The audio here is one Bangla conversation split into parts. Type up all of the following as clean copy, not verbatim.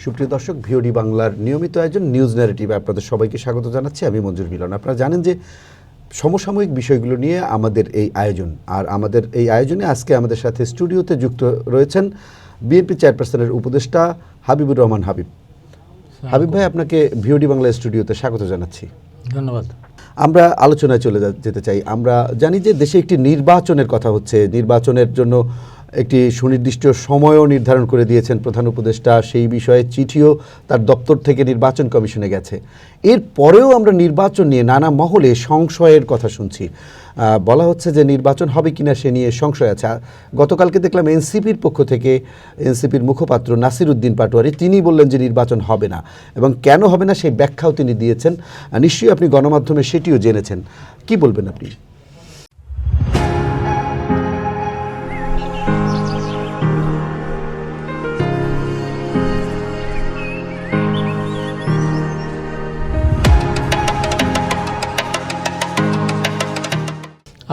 সুপ্রিয় দর্শক, ভিওডি বাংলার নিয়মিত আয়োজন নিউজ ন্যারেটিভে আপনাদের সবাইকে স্বাগত জানাচ্ছি। আমি মঞ্জুর মিলন। আপনারা জানেন যে সমসাময়িক বিষয়গুলো নিয়ে আমাদের এই আয়োজন, আর আমাদের এই আয়োজনে আজকে আমাদের সাথে স্টুডিওতে যুক্ত রয়েছেন বিএনপি চেয়ারপারসনের উপদেষ্টা হাবিবুর রহমান হাবিব। হাবিব ভাই, আপনাকে ভিওডি বাংলা স্টুডিওতে স্বাগত জানাচ্ছি। ধন্যবাদ। আমরা আলোচনায় চলে যেতে চাই। আমরা জানি যে দেশে একটি নির্বাচনের কথা হচ্ছে, নির্বাচনের জন্য একটি সুনির্দিষ্ট সময়ও নির্ধারণ করে দিয়েছেন প্রধান উপদেষ্টা। সেই বিষয়ে চিঠিও তার দপ্তর থেকে নির্বাচন কমিশনে গেছে। এর পরেও আমরা নির্বাচন নিয়ে নানা মহলে সংশয়ের কথা শুনছি। বলা হচ্ছে যে নির্বাচন হবে কিনা সে নিয়ে সংশয় আছে। গতকালকে দেখলাম এনসিপির পক্ষ থেকে এনসিপির মুখপাত্র নাসির উদ্দিন পাটোয়ারি তিনি বললেন যে নির্বাচন হবে না, এবং কেন হবে না সেই ব্যাখ্যাও তিনি দিয়েছেন। নিশ্চয়ই আপনি গণমাধ্যমে সেটিও জেনেছেন। কি বলবেন আপনি?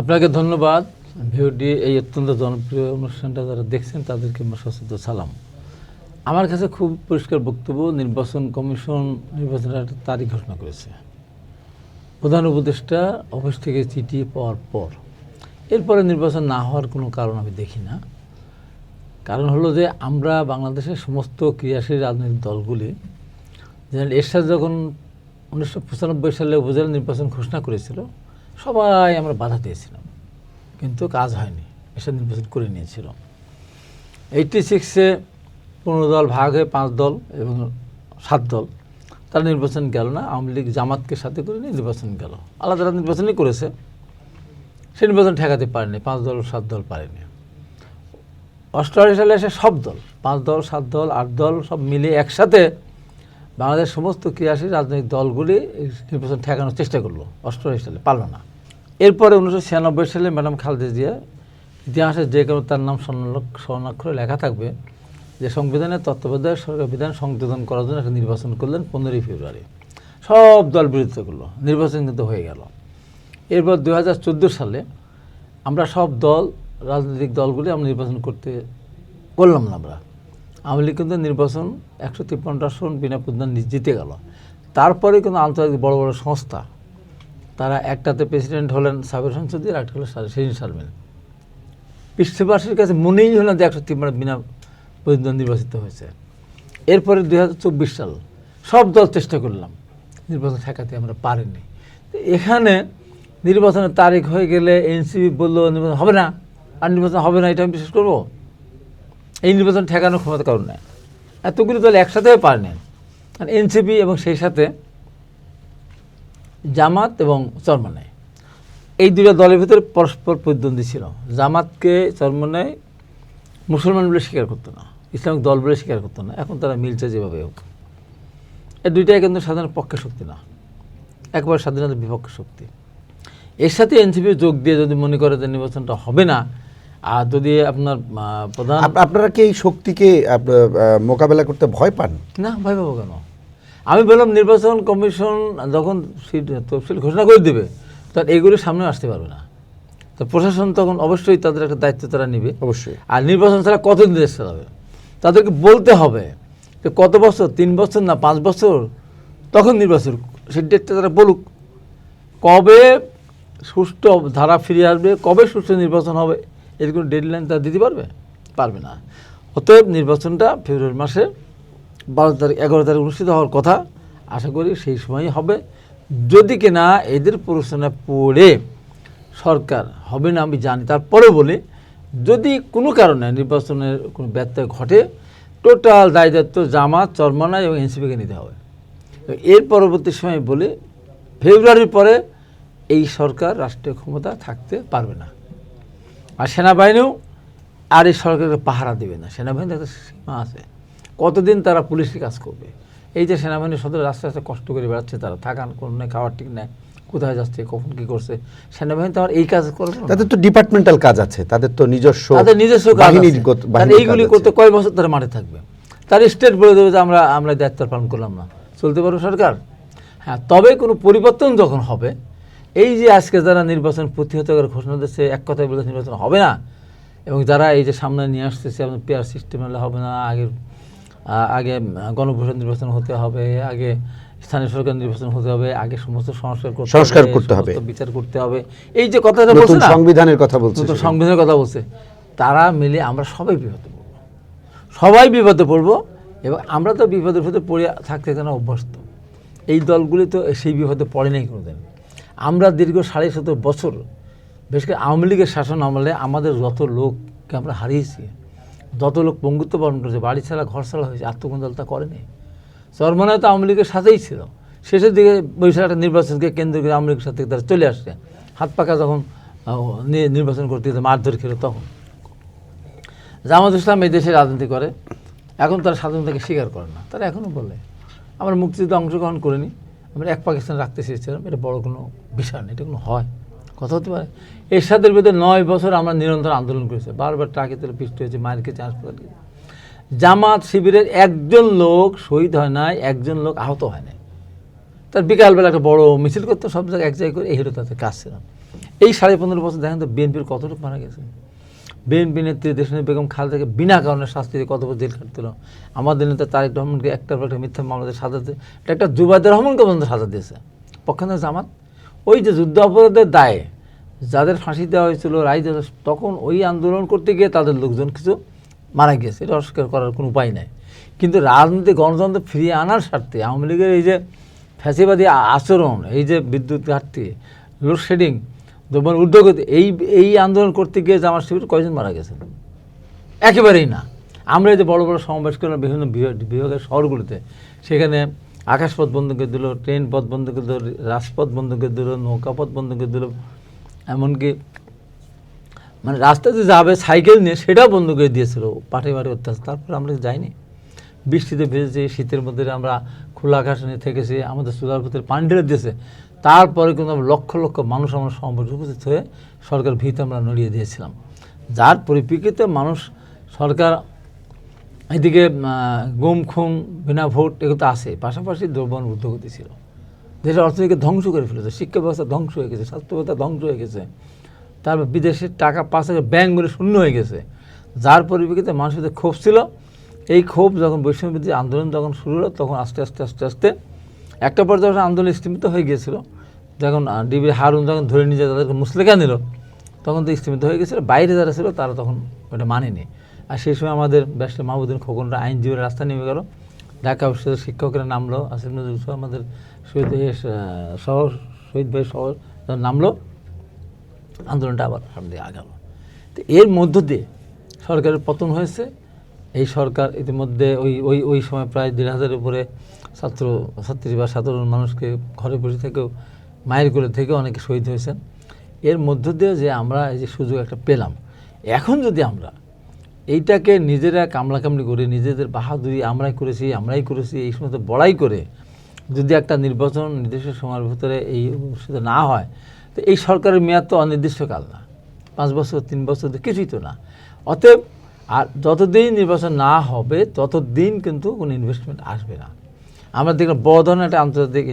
আপনাকে ধন্যবাদ। ভিওডি এই অত্যন্ত জনপ্রিয় অনুষ্ঠানটা যারা দেখছেন তাদেরকে আমার সশ্রদ্ধ সালাম। আমার কাছে খুব পরিষ্কার বক্তব্য, নির্বাচন কমিশন নির্বাচনের একটা তারিখ ঘোষণা করেছে। প্রধান উপদেষ্টা অফিস থেকে চিঠি পাওয়ার পর এরপরে নির্বাচন না হওয়ার কোনো কারণ আমি দেখি না। কারণ হলো যে আমরা বাংলাদেশের সমস্ত ক্রিয়াশীল রাজনৈতিক দলগুলি, যেন এরশাদ যখন 1995 সালে উপজেলা নির্বাচন ঘোষণা করেছিল, সবাই আমরা বাধা দিয়েছিলাম, কিন্তু কাজ হয়নি। এসব নির্বাচন করে নিয়েছিল। 86-এ 15 দল ভাগ হয়ে 5 দল এবং 7 দল, তারা নির্বাচন গেল না। আওয়ামী লীগ জামাতকে সাথে করে নিয়ে নির্বাচন গেল, আলাদা নির্বাচনই করেছে। সে নির্বাচন ঠেকাতে পারেনি, 5 দল 7 দল পারেনি। 88 সালে এসে সব দল, 5 দল 7 দল 8 দল সব মিলে একসাথে বাংলাদেশ সমস্ত ক্রিয়াশীল রাজনৈতিক দলগুলি নির্বাচন ঠেকানোর চেষ্টা করলো। 88 সালে পারল না। এরপরে 1996 সালে ম্যাডাম খালেদা জিয়া, ইতিহাসে যে কোনো তার নাম স্বর্ণাক্ষরে লেখা থাকবে, যে সংবিধানের তত্ত্বাবধায়ক সরকার বিধান সংশোধন করার জন্য একটা নির্বাচন করলেন 15 ফেব্রুয়ারি। সব দল বিরোধিতা করলো, নির্বাচন কিন্তু হয়ে গেল। এরপর 2014 সালে আমরা সব দল, রাজনৈতিক দলগুলি আমরা নির্বাচন করলাম না। আমরা আওয়ামী লীগ কিন্তু নির্বাচন 153 আসন বিনা প্রতিদ্বন্দ্বিতায় জিতে গেল। তারপরে কিন্তু আন্তর্জাতিক বড় বড় সংস্থা, তারা একটাতে প্রেসিডেন্ট হলেন সাবের সংসদী, আর একটা হলো শেরিন শারমিন। পৃষ্ঠবাসীর কাছে মনেই হলো যে 153 বিনা প্রতিদ্বন্দ্বী নির্বাচিত হয়েছে। এরপরে 2024 সাল সব দল চেষ্টা করলাম, নির্বাচন ঠেকাতে আমরা পারিনি। এখানে নির্বাচনের তারিখ হয়ে গেলে এনসিপি বললো নির্বাচন হবে না, আর নির্বাচন হবে না, এটা আমি বিশ্বাস করবো? এই নির্বাচন ঠেকানোর ক্ষমতা কারণ নেই। এতগুলি দল একসাথেও পারেনি। আর এনসিপি এবং সেই সাথে জামাত এবং চরমনাই, এই দুটো দলের ভিতরে পরস্পর প্রতিদ্বন্দ্বী ছিল। জামাতকে চরমনাই মুসলমান বলে স্বীকার করতো না, ইসলামিক দল বলে স্বীকার করতো না। এখন তারা মিলছে যেভাবে হোক। এই দুইটাই কিন্তু স্বাধীনতার পক্ষে শক্তি না, একবার স্বাধীনতার বিপক্ষে শক্তি। এর সাথে এনসিপি যোগ দিয়ে যদি মনে করে যে নির্বাচনটা হবে না, আর যদি আপনার প্রধান, আপনারা কি এই শক্তিকে মোকাবেলা করতে ভয় পান? না, ভয় পাবো কেন? আমি বললাম নির্বাচন কমিশন যখন তফসিল ঘোষণা করে দেবে, তখন এইগুলির সামনে আসতে পারবে না। তো প্রশাসন তখন অবশ্যই তাদের একটা দায়িত্ব তারা নেবে, অবশ্যই। আর নির্বাচন ছাড়া কতদিন দেশ চালাবে? তাদেরকে বলতে হবে যে কত বছর, 3 বছর না 5 বছর, তখন নির্বাচন, সেই ডেটটা তারা বলুক। কবে সুষ্ঠু ধারা ফিরে আসবে, কবে সুষ্ঠু নির্বাচন হবে, এর কোনো ডেডলাইন তারা দিতে পারবে না। অতএব নির্বাচনটা ফেব্রুয়ারি মাসে 12 তারিখ 11 তারিখ অনুষ্ঠিত হওয়ার কথা। আশা করি সেই সময়ই হবে। যদি কিনা এদের প্ররোচনায় পড়ে সরকার হবে না, আমি জানি, তারপরেও বলি, যদি কোনো কারণে নির্বাচনের কোনো ব্যত্যয় ঘটে, টোটাল দায় দায়িত্ব জামাত, চরমনাই এবং এনসিপিকে নিতে হবে। এর পরবর্তী সময় বলি, ফেব্রুয়ারির পরে এই সরকার রাষ্ট্রীয় ক্ষমতা থাকতে পারবে না। আর সেনাবাহিনীও আর এই সরকারকে পাহারা দেবে না। সেনাবাহিনীর একটা সীমা আছে, কতদিন তারা পুলিশের কাজ করবে। এই যে সেনাবাহিনীর সদর রাস্তা রাস্তা কষ্ট করে বেড়াচ্ছে, তারা থাকার কোনো নেই, খাওয়ার ঠিক নেই, কোথায় যাচ্ছে, কখন কী করছে, সেনাবাহিনী তো আর এই কাজ করবে না। তাদের তো ডিপার্টমেন্টাল কাজ আছে, তাদের তো নিজস্ব কাজ আছে। এইগুলি করতে কয় বছর তারা মাঠে থাকবে? তার স্টেট বলে দেবে যে আমরা দায়িত্ব পালন করলাম না, চলতে পারবে সরকার? হ্যাঁ, তবে কোনো পরিবর্তন যখন হবে, এই যে আজকে যারা নির্বাচন প্রতিহত করে ঘোষণা দিচ্ছে, এক কথায় বলে নির্বাচন হবে না, এবং যারা এই যে সামনে নিয়ে আসতেছে আপনার পেয়ার সিস্টেম হলে হবে না, আগের আগে গণপরিষদ নির্বাচন হতে হবে, আগে স্থানীয় সরকার নির্বাচন হতে হবে, আগে সমস্ত সংস্কার করতে হবে, বিচার করতে হবে, এই যে কথাটা বলছে নতুন না, সংবিধানের কথা বলছে, নতুন সংবিধানের কথা বলছে, তারা মিলে আমরা সবাই বিপদে পড়বো, সবাই বিপদে পড়বো। এবং আমরা তো বিপদের ভিতরে পড়ে থাকতে না অভ্যস্ত, এই দলগুলি তো সেই বিপদে পড়ে নাই কোনোদিন। আমরা দীর্ঘ ৭.৫ বছর বিশেষ করে আওয়ামী লীগের শাসন আমলে আমাদের যত লোককে আমরা হারিয়েছি, যত লোক পঙ্গুত্ব বরণ করেছে, বাড়ি ছাড়া ঘর ছাড়া হয়েছে, আত্মগোপন দল তা করেনি। চরমনায় তো আওয়ামী লীগের সাথেই ছিল, শেষের দিকে বৈশাখ একটা নির্বাচনকে কেন্দ্র করে আওয়ামী লীগের সাথে তারা চলে আসছে, হাত পাকা যখন নির্বাচন করতে মারধর খেল তখন। জামাত ইসলাম এই দেশে রাজনীতি করে, এখন তারা স্বাধীনতাকে স্বীকার করে না, তারা এখনও বলে আমরা মুক্তিযুদ্ধে অংশগ্রহণ করিনি, আমরা এক পাকিস্তান রাখতে চেয়েছিলাম, এটা বড় কোনো বিষয় না, এটা কোনো হয় কথা হতে পারে। এরশাদের বিরুদ্ধে ৯ বছর আমরা নিরন্তর আন্দোলন করেছি, বারবার ট্রাকে তেলে পিষ্ট হয়েছে, মায়ের খেয়েছে, হাসপাতাল গেছে। জামাত শিবিরের একজন লোক শহীদ হয় নাই, একজন লোক আহত হয় নাই। তার বিকালবেলা একটা বড় মিছিল করতো, সব জায়গায় এক জায়গায় করে, এই হলো তাদের কাজ ছিল। এই 15.5 বছর দেখেন তো বিএনপির কতটুকু মারা গেছে। বিএনপি নেত্রী দেশনেত্রী বেগম খালেদাকে বিনা কারণে শাস্তি দিয়ে কত বছর জেল খাটছিল। আমাদের নেতা তারেক রহমানকে একটার পর একটা মিথ্যা মামলাতে সাজা দিয়ে, একটা জুবাইদুর রহমানকে পর্যন্ত সাজা দিয়েছে পক্ষান্তরে জামাত। ওই যে যুদ্ধ অপরাধের দায়ে যাদের ফাঁসি দেওয়া হয়েছিল রায় দেওয়া, তখন ওই আন্দোলন করতে গিয়ে তাদের লোকজন কিছু মারা গিয়েছে, এটা অস্বীকার করার কোনো উপায় নাই। কিন্তু রাজনীতি গণতন্ত্র ফিরিয়ে আনার স্বার্থে আওয়ামী লীগের এই যে ফ্যাসিবাদী আচরণ, এই যে বিদ্যুৎ ঘাটতি, লোডশেডিং, দ্রব্যের ঊর্ধ্বগতি, এই আন্দোলন করতে গিয়ে জামাত শিবির কয়জন মারা গেছে? একেবারেই না। আমরা এই যে বড় বড় সমাবেশ করলাম বিভিন্ন বিভাগের শহরগুলিতে, সেখানে আকাশপথ বন্ধ করে দিল, ট্রেন পথ বন্ধ করে দিল, রাজপথ বন্ধ করে দিল, নৌকাপথ বন্ধ করে দিল, এমনকি মানে রাস্তাতে যাবে সাইকেল নিয়ে সেটাও বন্ধ করে দিয়েছিল, পাঠে পাঠে অত্যাচার। তারপরে আমরা যাইনি, বৃষ্টিতে ভিজেছি, শীতের মধ্যে আমরা খোলা আকাশ নিয়ে থেকেছি, আমাদের চুলার ভিতরে পানি ঢেলে দিয়েছে। তারপরে কিন্তু আমরা লক্ষ লক্ষ মানুষ আমরা সমাবেশ উপস্থিত হয়ে সরকার ভিত আমরা নড়িয়ে দিয়েছিলাম, যার পরিপ্রেক্ষিতে মানুষ সরকার এদিকে গুম খুম বিনা ভোট এগুলো তো আসে, পাশাপাশি দ্রব্যমান ঊর্ধ্বগতি ছিল, দেশের অর্থনীতিকে ধ্বংস করে ফেলেছে, শিক্ষা ব্যবস্থা ধ্বংস হয়ে গেছে, স্বাস্থ্য ব্যবস্থা ধ্বংস হয়ে গেছে, তারপর বিদেশের টাকা পাশে ব্যাংকগুলো শূন্য হয়ে গেছে, যার পরিপ্রেক্ষিতে মানুষের ক্ষোভ ছিল। এই ক্ষোভ যখন বৈষম্যবিরোধী আন্দোলন যখন শুরু হলো, তখন আস্তে আস্তে আস্তে আস্তে একটা পর্যায়ে আন্দোলন স্থিমিত হয়ে গিয়েছিল। যখন ডিবি হারুন যখন ধরে নিয়ে যায় তাদেরকে মুসলেখা নিল, তখন তো স্থিমিত হয়ে গেছিলো, বাইরে যারা ছিল তারা তখন ওটা মানেনি। আর সেই সময় আমাদের ব্যারিস্টার মাহবুবুদ্দিন খোকনরা আইনজীবীরা রাস্তা নেমে গেল, ঢাকা বিশ্ববিদ্যালয়ের শিক্ষকরা নামলো, আসিফ নজরুল সহ আমাদের শহীদ ভাই সহ নামলো, আন্দোলনটা আবার সামনে দিয়ে আগালো। তো এর মধ্য দিয়ে সরকারের পতন হয়েছে। এই সরকার ইতিমধ্যে ওই সময় প্রায় 1,500-এর উপরে ছাত্রী বা সাধারণ মানুষকে ঘরে বসে থেকেও, মায়ের কোলে থেকে অনেকে শহীদ হয়েছেন। এর মধ্য দিয়ে যে আমরা এই যে সুযোগ একটা পেলাম, এখন যদি আমরা এইটাকে নিজেরা কামড়াকামড়ি করে, নিজেদের বাহাদুরি আমরাই করেছি এই সময় বড়াই করে যদি একটা নির্বাচন নির্দিষ্ট সময়ের ভিতরে এই অনুষ্ঠিত না হয়, তো এই সরকারের মেয়াদ তো অনির্দিষ্টকাল না, 5 বছর 3 বছর কিছুই তো না। অতএব আর যতদিন নির্বাচন না হবে ততদিন কিন্তু কোনো ইনভেস্টমেন্ট আসবে না। আমরা দেখলাম বড় ধরনের একটা আন্তর্জাতিক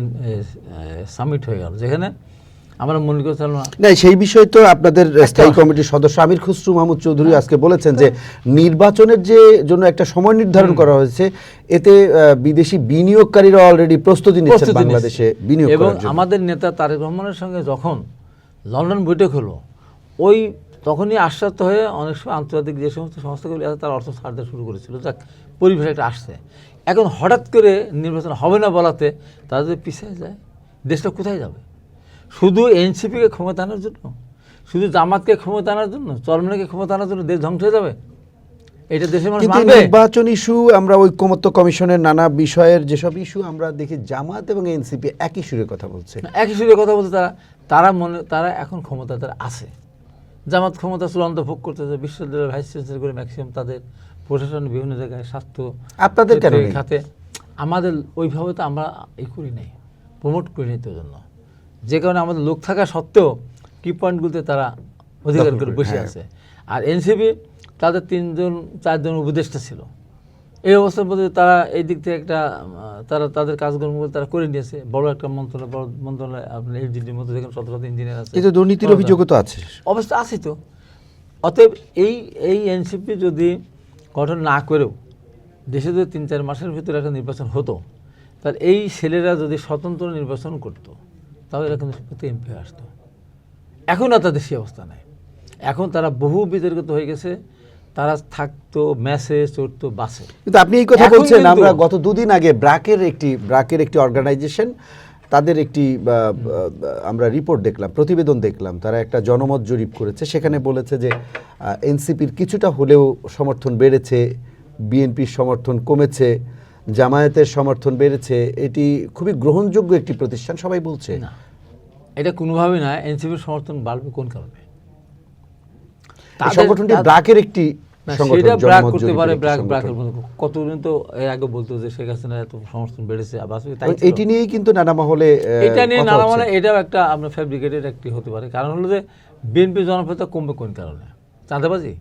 সামিট হয়ে গেল, যেখানে আমরা মনে করছিলাম না, সেই বিষয়ে তো আপনাদের স্থায়ী কমিটির সদস্য আমির খুসরু মাহমুদ চৌধুরী আজকে বলেছেন যে নির্বাচনের যে জন্য একটা সময় নির্ধারণ করা হয়েছে, এতে বিদেশি বিনিয়োগকারীরা অলরেডি প্রস্তুতি নিচ্ছেন বাংলাদেশে বিনিয়োগ করার জন্য। এবং আমাদের নেতা তারেক রহমানের সঙ্গে যখন লন্ডন বৈঠক হলো, ওই তখনই আশ্বাস হয়ে অনেক সময় আন্তর্জাতিক যে সমস্ত সংস্থাগুলি আছে তার অর্থ ছাড়তে শুরু করেছিল, যাক পরিবেশ একটা আসছে। এখন হঠাৎ করে নির্বাচন হবে না বলাতে তারা যদি পিছিয়ে যায়, দেশটা কোথায় যাবে? শুধু এনসিপিকে ক্ষমতা আনার জন্য, শুধু জামাতকে ক্ষমতা আনার জন্য, চরমনাইকে ক্ষমতা আনার জন্য দেশ ধ্বংস হয়ে যাবে? এটা দেশের মানুষ মানবে? নির্বাচন ইস্যু, আমরা ঐকমত্য কমিশনের নানা বিষয়ের যেসব ইস্যু আমরা দেখি, জামাত এবং এনসিপি একই সুরে কথা বলছে, তারা এখন ক্ষমতা তারা আছে। জামাত ক্ষমতা চূড়ান্ত ভোগ করতেছে, বিশ্ববিদ্যালয়ের ভাইস চ্যান্সেলর করে ম্যাক্সিমাম তাদের, প্রশাসন বিভিন্ন জায়গায়, স্বাস্থ্য আপনাদের কেন খাতে। আমাদের ওইভাবে তো আমরা করি নাই, প্রমোট করি নাই, তোর জন্য যে কারণে আমাদের লোক থাকা সত্ত্বেও কি পয়েন্টগুলোতে তারা অধিকার করে বসে আছে। আর এনসিপি তাদের 3-4 উপদেষ্টা ছিল, এই অবস্থার মধ্যে তারা এই দিক থেকে একটা তাদের কাজকর্মগুলো তারা করে নিয়েছে। বড় একটা মন্ত্রণালয় আপনার এইচডির মধ্যে দেখেন 17টা ইঞ্জিনিয়ার আছে, কিন্তু দুর্নীতির অভিযোগও তো আছে, অবস্থা আছে তো। অতএব এই এনসিপি যদি গঠন না করেও দেশে যদি 3-4 মাসের ভিতরে একটা নির্বাচন হতো, তাহলে এই ছেলেরা যদি স্বতন্ত্র নির্বাচন করতো তাহলে এরা কিন্তু প্রতি এমপি আসতো। এখন আর তাদের সেই অবস্থা নাই। এখন তারা বহু বিতর্কিত হয়ে গেছে, তারা থাকতো ম্যাচে, চড়তো বাসে। কিন্তু আপনি এই কথা এখন বলছেন, কিন্তু- আমরা গত 2 দিন আগে ব্র্যাকের একটি অর্গানাইজেশন, তাদের একটি আমরা রিপোর্ট দেখলাম, প্রতিবেদন দেখলাম, তারা একটা জনমত জরিপ করেছে, সেখানে বলেছে যে এনসিপির কিছুটা হলেও সমর্থন বেড়েছে, বিএনপির সমর্থন কমেছে, জামায়াতের সমর্থন বেড়েছে। এটি খুবই গ্রহণযোগ্য একটি প্রতিষ্ঠান, সবাই বলছে। না, এটা কোনোভাবেই না। এনসিপির সমর্থন বাড়বে কোন কারণে? এই সংগঠনটি ব্র্যাকের একটি না, সংগঠন, সেটা ব্র্যাক জনমত করতে জরিপের পারে, একটি সংগঠন। ব্র্যাকের মধ্যে কতদিন তো এর আগে বলতো যে শেখ হাসিনার এত সমর্থন বেড়েছে, আবার তাই এবং ছিল। এটি নিয়েই কিন্তু নানা মহলে এটা নিয়ে কথা নানা হচ্ছে। মানে এটাও একটা আপনার ফ্যাব্রিকেটেড একটি হতে পারে। কারণ হলো যে বিএনপি জনপ্রিয়তা কমবে কোন কারণে? চাঁদাবাজি।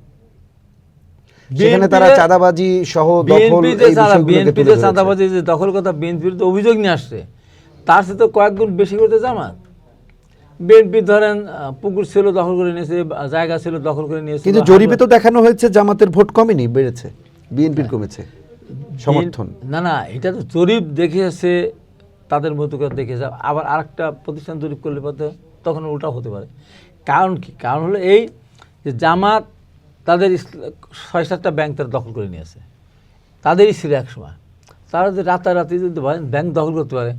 সেখানে তারা চাঁদাবাজি সহ দখল এই বিষয়গুলোকে বিএনপি তুলে যে ধরেছে। চাঁদাবাজি যে দখল কথা বিএনপির তো অভিযোগ নিয়ে আসছে, তার সাথে কয়েক গুণ বেশি করতে জামাত। বিএনপি ধরেন পুকুর ছিল দখল করে নিয়েছে, জায়গা ছিল দখল করে নিয়েছে। কিন্তু জরিপে তো দেখানো হয়েছে জামাতের ভোট কমেনি, বেড়েছে, বিএনপির কমেছে সমর্থন। না, এটা তো জরিপ দেখিয়েছে, তাদের মতো করে দেখেছে। আবার আরেকটা প্রতিষ্ঠান জরিপ করলে পথে তখন উল্টা হতে পারে। কারণ কি? কারণ হলো এই যে জামাত তাদের 6-7টা ব্যাংক তারা দখল করে নিয়েছে, তাদেরই ছিল এক সময়। তারা যদি রাতারাতি যদি ব্যাংক দখল করতে পারে,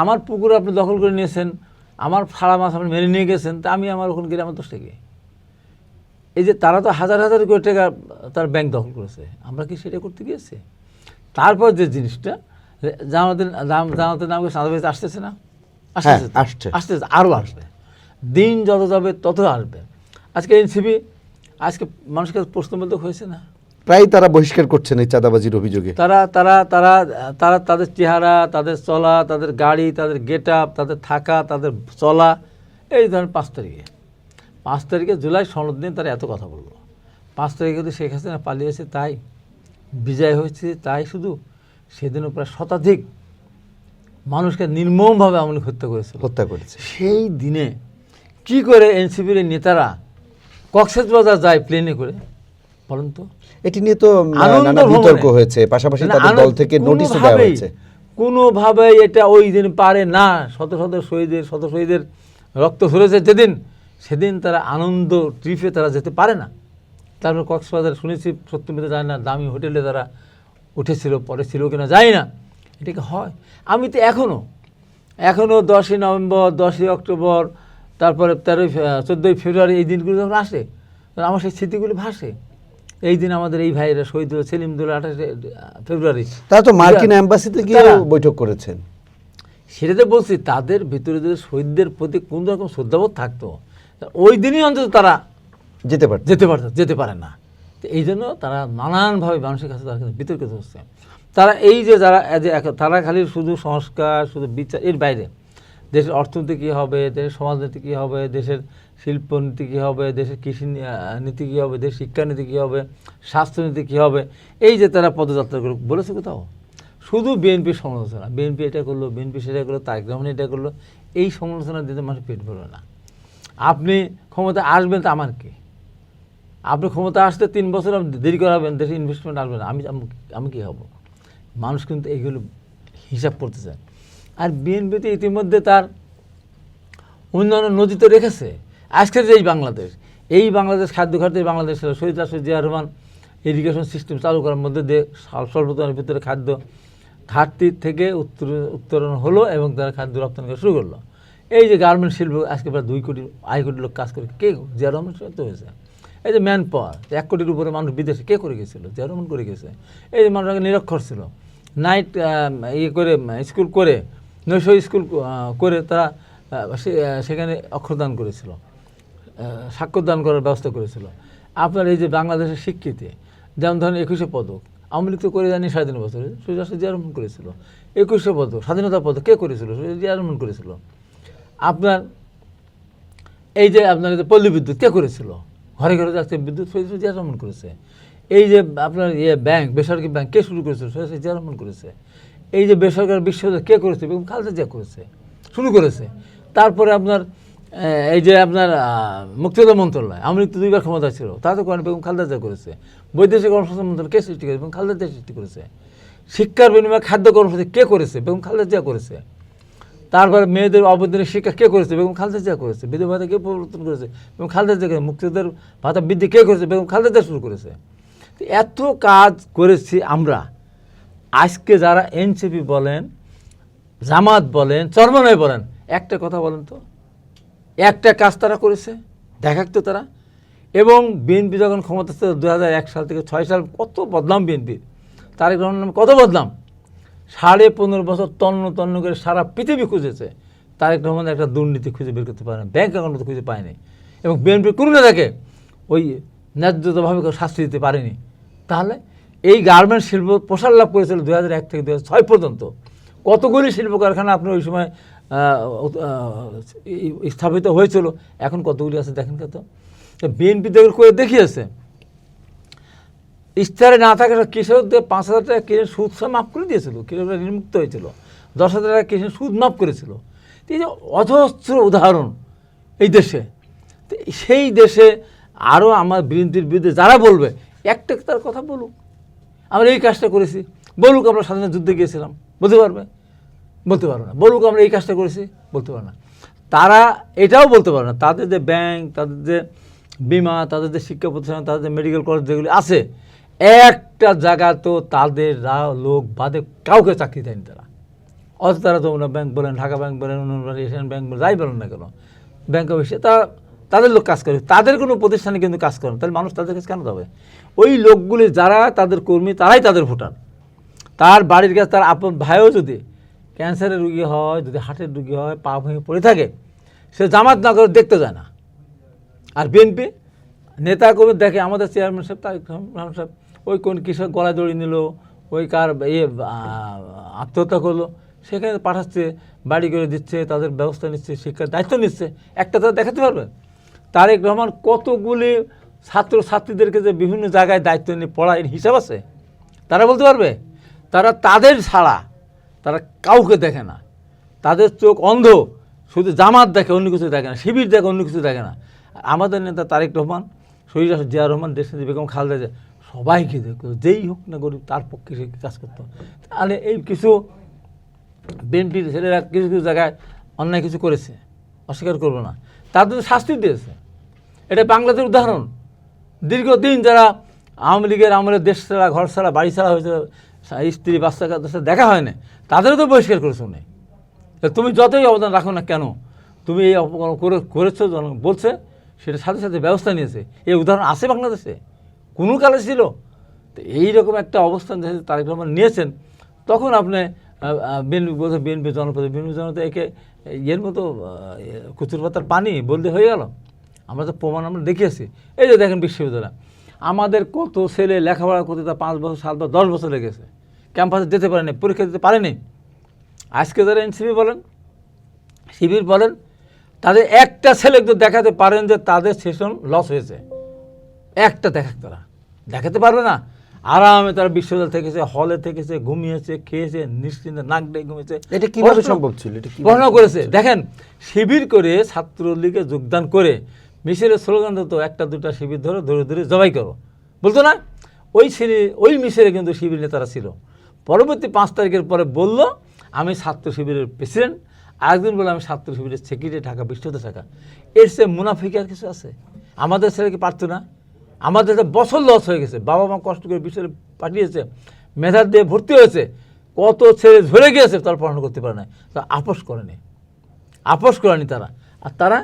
আমার পুকুর আপনি দখল করে নিয়েছেন, আমার ফাড়া মাছ আপনি মেরে নিয়ে গেছেন, তা আমি আমার ওখানে গেলে আমার দোষ থেকে। এই যে তারা তো হাজার হাজার কোটি টাকা তার ব্যাংক দখল করেছে, আমরা কি সেটা করতে গিয়েছি? তারপর যে জিনিসটা জামাতের নাম চাঁদাবাজি আসতেছে না, হ্যাঁ, আসছে। আসতেছে, আরও আসবে। দিন যত যাবে তত আসবে। আজকে এনসিপি আজকে মানুষকে প্রশ্নবোধক হয়েছে না, প্রায় তারা বহিষ্কার করছেন এই চাঁদাবাজির অভিযোগে। তারা তারা তারা তারা তাদের চেহারা, তাদের চলা, তাদের গাড়ি, তাদের গেট আপ, তাদের থাকা, তাদের চলা, এই ধরেন 5 তারিখে জুলাই সনদ নিয়ে তারা এত কথা বললো। 5 তারিখে তো শেখ হাসিনা পালিয়েছে তাই, বিজয় হয়েছে তাই, শুধু সেদিনও প্রায় শতাধিক মানুষকে নির্মমভাবে আওয়ামী লীগ হত্যা করেছে। সেই দিনে কি করে এনসিপির নেতারা কক্সবাজার যায় প্লেনে করে, বলুন তো? এটি নিয়ে তো নানা বিতর্ক হয়েছে, পাশাপাশি তাদের দল থেকে নোটিশও দেওয়া হয়েছে। কোনোভাবেই এটা ওই দিন পারে না। শত শহীদের রক্ত ঝরেছে যেদিন, সেদিন তারা আনন্দ ট্রিপে তারা যেতে পারে না। তারপর কক্সবাজার শুনেছি সত্যমিতে যায় না, দামি হোটেলে তারা উঠেছিল, পরে ছিল কিনা জানি না। এটা কি হয়? আমি তো এখনও 10ই নভেম্বর, 10ই অক্টোবর, তারপরে 14ই ফেব্রুয়ারি, এই দিনগুলো যখন আসে আমার সেই স্মৃতিগুলো ভাসে। এই দিন আমাদের এই ভাইয়েরা শহীদ হলো, সেলিমদুল 28 ফেব্রুয়ারি। তারা তো মার্কিন এম্বাসিতে গিয়ে বৈঠক করেছেন। সেটাতে বলছি, তাদের ভিতরে যদি শহীদদের প্রতি কোন রকম শ্রদ্ধাবোধ থাকতো, ওই দিনই অন্তত তারা যেতে পারে না। তো এই জন্য তারা নানানভাবে মানুষের কাছে তারা বিতর্কিত হচ্ছে। তারা এই যে তারা খালি শুধু সংস্কার, শুধু বিচার, এর বাইরে দেশের অর্থনীতি কী হবে, দেশের সমাজনীতি কী হবে, দেশের শিল্পনীতি কী হবে, দেশের কৃষি নীতি কী হবে, দেশের শিক্ষানীতি কী হবে, স্বাস্থ্যনীতি কী হবে, এই যে তারা পদযাত্রা করে বলেছে কোথাও। শুধু বিএনপির সমালোচনা, বিএনপি এটা করলো, বিএনপি সেটা করলো, তারেক রহমান এটা করলো, এই সমালোচনা দিতে মানুষ পেট ভরবে না। আপনি ক্ষমতা আসবেন তো আমার কি? আপনি ক্ষমতা আসতে 3 বছর দেরি করাবেন, দেশে ইনভেস্টমেন্ট আসবে না, আমি কী হব? মানুষ কিন্তু এইগুলো হিসাব করতে চায়। আর বিএনপিতে ইতিমধ্যে তার উন্নয়ন নদী তো রেখেছে। আজকের যে এই বাংলাদেশ খাদ্য ঘাটতি, বাংলাদেশ শহীদ রাষ্ট্রপতি জিয়া রহমান ইরিগেশন সিস্টেম চালু করার মধ্যে দিয়ে স্বল্পতমের ভিতরে খাদ্য ঘাটতি থেকে উত্তরণ হলো এবং তারা খাদ্য রপ্তানি করা শুরু করলো। এই যে গার্মেন্ট শিল্প আজকে প্রায় 2 কোটি 2.5 কোটি লোক কাজ করে, কে? জিয়া রহমান তো হয়েছে। এই যে ম্যান পাওয়ার, 1 কোটির উপরে মানুষ বিদেশে কে করে গেছিলো? জিয়া রহমান করে গেছে। এই যে মানুষ নিরক্ষর ছিল, নাইট করে স্কুল করে, নৈশ স্কুল করে তারা সেখানে অক্ষরদান করেছিল, সাক্ষ্যদান করার ব্যবস্থা করেছিল। আপনার এই যে বাংলাদেশের স্বীকৃতি, যেমন ধরেন 21শে পদক আওয়ামী লীগ তো করে জানি 3.5 বছরে, শহীদ রাষ্ট্রপতি জিয়া রহমান করেছিল। 21শে পদক স্বাধীনতা পদক কে করেছিল? জিয়া রহমান করেছিল। আপনার এই যে আপনার পল্লী বিদ্যুৎ কে করেছিল? ঘরে ঘরে যাচ্ছে বিদ্যুৎ, শহীদ রাষ্ট্রপতি জিয়া রহমান করেছে। এই যে আপনার ব্যাংক, বেসরকারি ব্যাংক কে শুরু করেছিল? শহীদ রাষ্ট্রপতি জিয়া রহমান করেছে। এই যে বেসরকারি বিশ্ববিদ্যালয় কে করেছে? বেগম খালেদা জিয়া করেছে, শুরু করেছে। তারপরে আপনার এই যে আপনার মুক্তিযোদ্ধা মন্ত্রণালয়, আওয়ামী লীগ তো 2বার ক্ষমতা ছিল, তা তো করেন, বেগম খালেদা জিয়া করেছে। বৈদেশিক কর্মসংস্থান মন্ত্রণালয় কে সৃষ্টি করেছে? বেগম খালেদা জিয়া সৃষ্টি করেছে। শিক্ষার বিনিময়ে খাদ্য কর্মসূচি কে করেছে? বেগম খালেদা জিয়া করেছে। তারপরে মেয়েদের অবৈতনিক শিক্ষা কে করেছে? বেগম খালেদা জিয়া করেছে। বিধবা ভাতা কে পরিবর্তন করেছে? বেগম খালেদা জিয়া করেছে। মুক্তিযোদ্ধার ভাতা বৃদ্ধি কে করেছে? বেগম খালেদা জিয়া শুরু করেছে। তো এত কাজ করেছি আমরা। আজকে যারা এনসিপি বলেন, জামাত বলেন, চরমনাই বলেন, একটা কথা বলেন তো, একটা কাজ তারা করেছে দেখাক তো তারা। এবং বিএনপি যখন ক্ষমতা ছিল 2001 সাল থেকে 6 সাল, কত বদনাম বিএনপির, তারেক রহমানের নামে কত বদনাম। 15.5 বছর তন্ন তন্ন করে সারা পৃথিবী খুঁজেছে, তারেক রহমান একটা দুর্নীতি খুঁজে বের করতে পারেন, ব্যাংক অ্যাকাউন্ট খুঁজে পায়নি। এবং বিএনপির কোনো নেতাকে ওই ন্যায্যতাভাবে কেউ শাস্তি দিতে পারেনি। তাহলে এই গার্মেন্টস শিল্প প্রসার লাভ করেছিল 2001 থেকে 2006 পর্যন্ত। কতগুলি শিল্প কারখানা আপনার ওই সময় স্থাপিত হয়েছিল, এখন কতগুলি আছে দেখেন কত। বিএনপি দখল করে দেখিয়েছে। ইস্তারে না থাকে কৃষকদের 5,000 টাকা কিনে সুদ সব মাফ করে দিয়েছিল, কৃষকরা ঋণমুক্ত হয়েছিল। 10,000 টাকা কিনে সুদ মাফ করেছিল। এই যে অজস্র উদাহরণ এই দেশে। তো সেই দেশে আরও আমার বিএনপির বিরুদ্ধে যারা বলবে, একটা তার কথা বলুক, আমরা এই কাজটা করেছি, বলুক আমরা স্বাধীনতা যুদ্ধে গিয়েছিলাম, বলতে পারবে? বলতে পারবে না। বলুক আমরা এই কাজটা করেছি, বলতে পারবে না। তারা এটাও বলতে পারবে না, তাদের যে ব্যাংক, তাদের যে বিমা, তাদের যে শিক্ষা প্রতিষ্ঠান, তাদের যে মেডিকেল কলেজ যেগুলি আছে, একটা জায়গা তো তাদের লোক বাদে কাউকে চাকরি দেয়নি তারা। অথচ তারা যমুনা ব্যাংক বলেন, ঢাকা ব্যাংক বলেন, এশিয়ান ব্যাংক বলেন, যাই বলেন না কেন, ব্যাংক অফিসে তারা তাদের লোক কাজ করে, তাদের কোনো প্রতিষ্ঠানে কিন্তু কাজ করে না। তাহলে মানুষ তাদের কাছে কেন যাবে? ওই লোকগুলি যারা তাদের কর্মী, তারাই তাদের ভোটার। তার বাড়ির কাছে তার আপন ভাইও যদি ক্যান্সারের রুগী হয়, যদি হার্টের রুগী হয়, পা ভেঙে পড়ে থাকে, সে জামাত না করে দেখতে যায় না। আর বিএনপি নেতা কর্মী দেখে, আমাদের চেয়ারম্যান সাহেব, তারেক রহমান সাহেব, ওই কোন কৃষক গলায় দড়ি নিল, ওই কার আত্মহত্যা করলো, সেখানে পাঠাচ্ছে, বাড়ি করে দিচ্ছে, তাদের ব্যবস্থা নিচ্ছে, শিক্ষার দায়িত্ব নিচ্ছে। একটা তারা দেখাতে পারবে? তারেক রহমান কতগুলি ছাত্রছাত্রীদেরকে যে বিভিন্ন জায়গায় দায়িত্ব নিয়ে পড়ায়, হিসাব আছে? তারা বলতে পারবে? তারা তাদের ছাড়া তারা কাউকে দেখে না। তাদের চোখ অন্ধ, শুধু জামাত দেখে, অন্য কিছু দেখে না, শিবির দেখে, অন্য কিছু দেখে না। আমাদের নেতা তারেক রহমান, শহীদ জিয়া রহমান, দেশনেত্রী বেগম খালেদা জিয়া, সবাইকে দেখতো, যেই হোক না গরিব, তার পক্ষে সে কাজ করতো। তাহলে এই কিছু বিএনপির ছেলেরা কিছু কিছু জায়গায় অন্যায় কিছু করেছে, অস্বীকার করবো না, তাদের শাস্তি দিয়েছে। এটা বাংলাদেশের উদাহরণ। দীর্ঘদিন যারা আওয়ামী লীগের আমলে দেশ ছাড়া, ঘর ছাড়া, বাড়ি ছাড়া হয়েছে, স্ত্রী বাচ্চা কাদের সাথে দেখা হয় না, তাদেরও তো বহিষ্কার করেছো না। তুমি যতই অবদান রাখো না কেন, তুমি এই অপকর্ম করেছো, বলছে, সেটা সাথে সাথে ব্যবস্থা নিয়েছে। এই উদাহরণ আছে বাংলাদেশে? কোনো কালে ছিল? তো এইরকম একটা অবস্থান যেহেতু তারেক রহমান নিয়েছেন, তখন আপনি বিএনপি জনপ্রতি, বিএনপি জনতা একে এর মতো কুচুর পাতার পানি বলতে হয়ে গেল। আমরা তো প্রমাণ আমরা দেখিয়েছি। এই যে দেখেন বিশ্ববিদ্যালয়, আমাদের কত ছেলে লেখাপড়া করতে তার 5 বছর, 7 বছর, 10 বছর লেগেছে, ক্যাম্পাসে যেতে পারেনি, পরীক্ষা দিতে পারেনি। আজকে যারা এনসিপি বলেন, শিবির বলেন, তাদের একটা ছেলে একটু দেখাতে পারেন যে তাদের সেশন লস হয়েছে, একটা তারা দেখাতে পারবে না। আরামে তারা বিশ্ববিদ্যালয় থেকেছে, হলে থেকেছে, ঘুমিয়েছে, খেয়েছে, নিশ্চিন্তে নাক ডেকে ঘুমিয়েছে। এটা কিভাবে সম্ভব ছিল? এটা পড়াশোনা করেছে। দেখেন, শিবির করে, ছাত্রলীগে যোগদান করে, মিছিলের স্লোগান দিত, 1-2টা শিবির ধরে ধরে ধরে জবাই করো, বলতো না? ওই মিছিলে কিন্তু শিবির নেতারা ছিল। পরবর্তী 5 তারিখের পরে বলল, আমি ছাত্র শিবিরের প্রেসিডেন্ট, আরেকদিন বলে আমি ছাত্র শিবিরের সেক্রেটারি, ঢাকা বিশ্ববিদ্যালয় শাখা। এর সে মুনাফিক আর কিছু আছে? আমাদের ছেলেকে পারতো না? আমাদের বছর লস হয়ে গেছে, বাবা মা কষ্ট করে বিশ্ববিদ্যালয়ে পাঠিয়েছে, মেধার দিয়ে ভর্তি হয়েছে, কত ছেলে ঝরে গিয়েছে, তারা পড়াশোনা করতে পারে না, তারা আপোষ করেনি তারা। আর তারা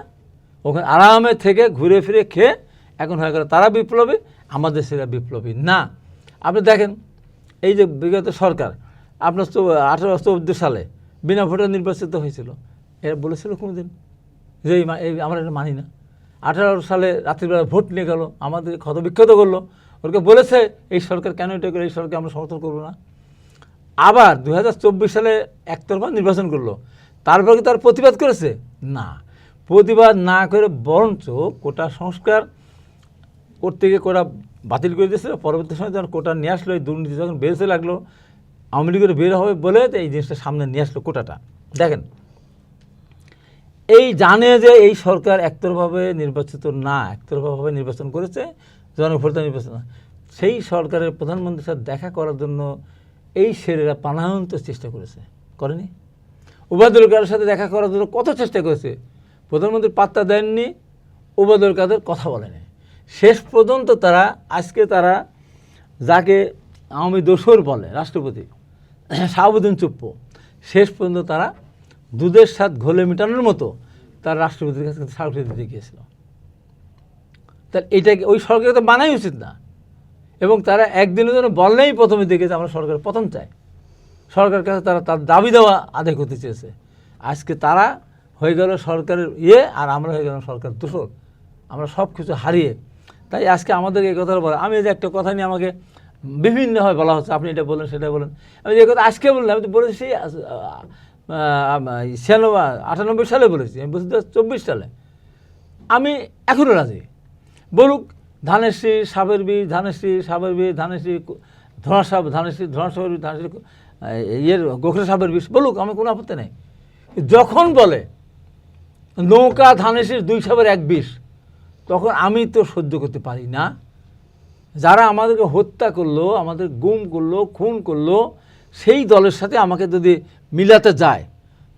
ওখানে আরামে থেকে ঘুরে ফিরে খেয়ে এখন হয়ে গেল তারা বিপ্লবী, আমাদের ছেলেরা বিপ্লবী না। আপনি দেখেন, এই যে বিগত সরকার আপনার 1814 সালে বিনা ভোটে নির্বাচিত হয়েছিল, এরা বলেছিল কোনোদিন যে আমরা এটা মানি না? 18 সালে রাত্রিবেলা ভোট নিয়ে গেল, আমাদের ক্ষতবিক্ষত করলো, ওকে বলেছে এই সরকার কেন এটা করে, এই সরকার আমরা সমর্থন করবো না। আবার 2024 সালে একতরফা নির্বাচন করলো, তারপর কি তার প্রতিবাদ করেছে? না, প্রতিবাদ না করে বরঞ্চ কোটা সংস্কার করতে গিয়ে কোটা বাতিল করে দিয়েছিল। পরবর্তী সময় যখন কোটা নিয়ে আসলো, এই দুর্নীতি যখন বেরোতে লাগলো, আওয়ামী লীগের বের হবে বলে এই জিনিসটা সামনে নিয়ে আসলো কোটাটা। দেখেন, এই জানে যে এই সরকার একতরফাভাবে নির্বাচিত না, একতরফাভাবে নির্বাচন করেছে, জনভোটে নির্বাচন না, সেই সরকারের প্রধানমন্ত্রীর সাথে দেখা করার জন্য এই ছেলেরা প্রাণান্ত চেষ্টা করেছে, করেনি? ওবায়দুল কাদের সাথে দেখা করার জন্য কত চেষ্টা করেছে, প্রধানমন্ত্রী পাত্তা দেননি, ওবায়দুল কাদের কথা বলেনি। শেষ পর্যন্ত তারা আজকে তারা যাকে আওয়ামী দোসর বলে রাষ্ট্রপতি শাহাবুদ্দিন চুপ্পু, শেষ পর্যন্ত তারা দুধের স্বাদ ঘোলে মেটানোর মতো তার রাষ্ট্রপতির কাছে স্মারকলিপি দিতে গিয়েছিল। তার এইটাকে ওই সরকারকে তো মানাই উচিত না। এবং তারা একদিনের জন্য বললেই প্রথমে দেখেছে আমরা সরকার পতন চাই, সরকারের কাছে তারা তার দাবি দেওয়া আদায় করতে চেয়েছে। আজকে তারা হয়ে গেল সরকারের আর আমরা হয়ে গেলাম সরকার দোসর, আমরা সব কিছু হারিয়ে। তাই আজকে আমাদেরকে এই কথাটা বলে, আমি যে একটা কথা নিয়ে আমাকে বিভিন্নভাবে বলা হচ্ছে, আপনি এটা বলেন সেটা বলেন, আমি যে কথা আজকে বললাম, আমি তো বলেছি 98 সালে বলেছি, আমি বলছি 2024 সালে। আমি এখনও রাজি, বলুক ধানেশ্রী সাবের বীজ, ধানেশ্রী সাবের বীজ, ধানেশ্রী ধানেশ্রী সাবের বীজ, ধানেশ্রী গোখরা সাবের বীজ, বলুক, আমার কোনো আপত্তি নেই। যখন বলে নৌকা ধানেশ্রীর 2 সাবের 1 বিষ, তখন আমি তো সহ্য করতে পারি না। যারা আমাদেরকে হত্যা করলো, আমাদের গুম করলো, খুন করলো, সেই দলের সাথে আমাকে যদি মিলাতে যায়,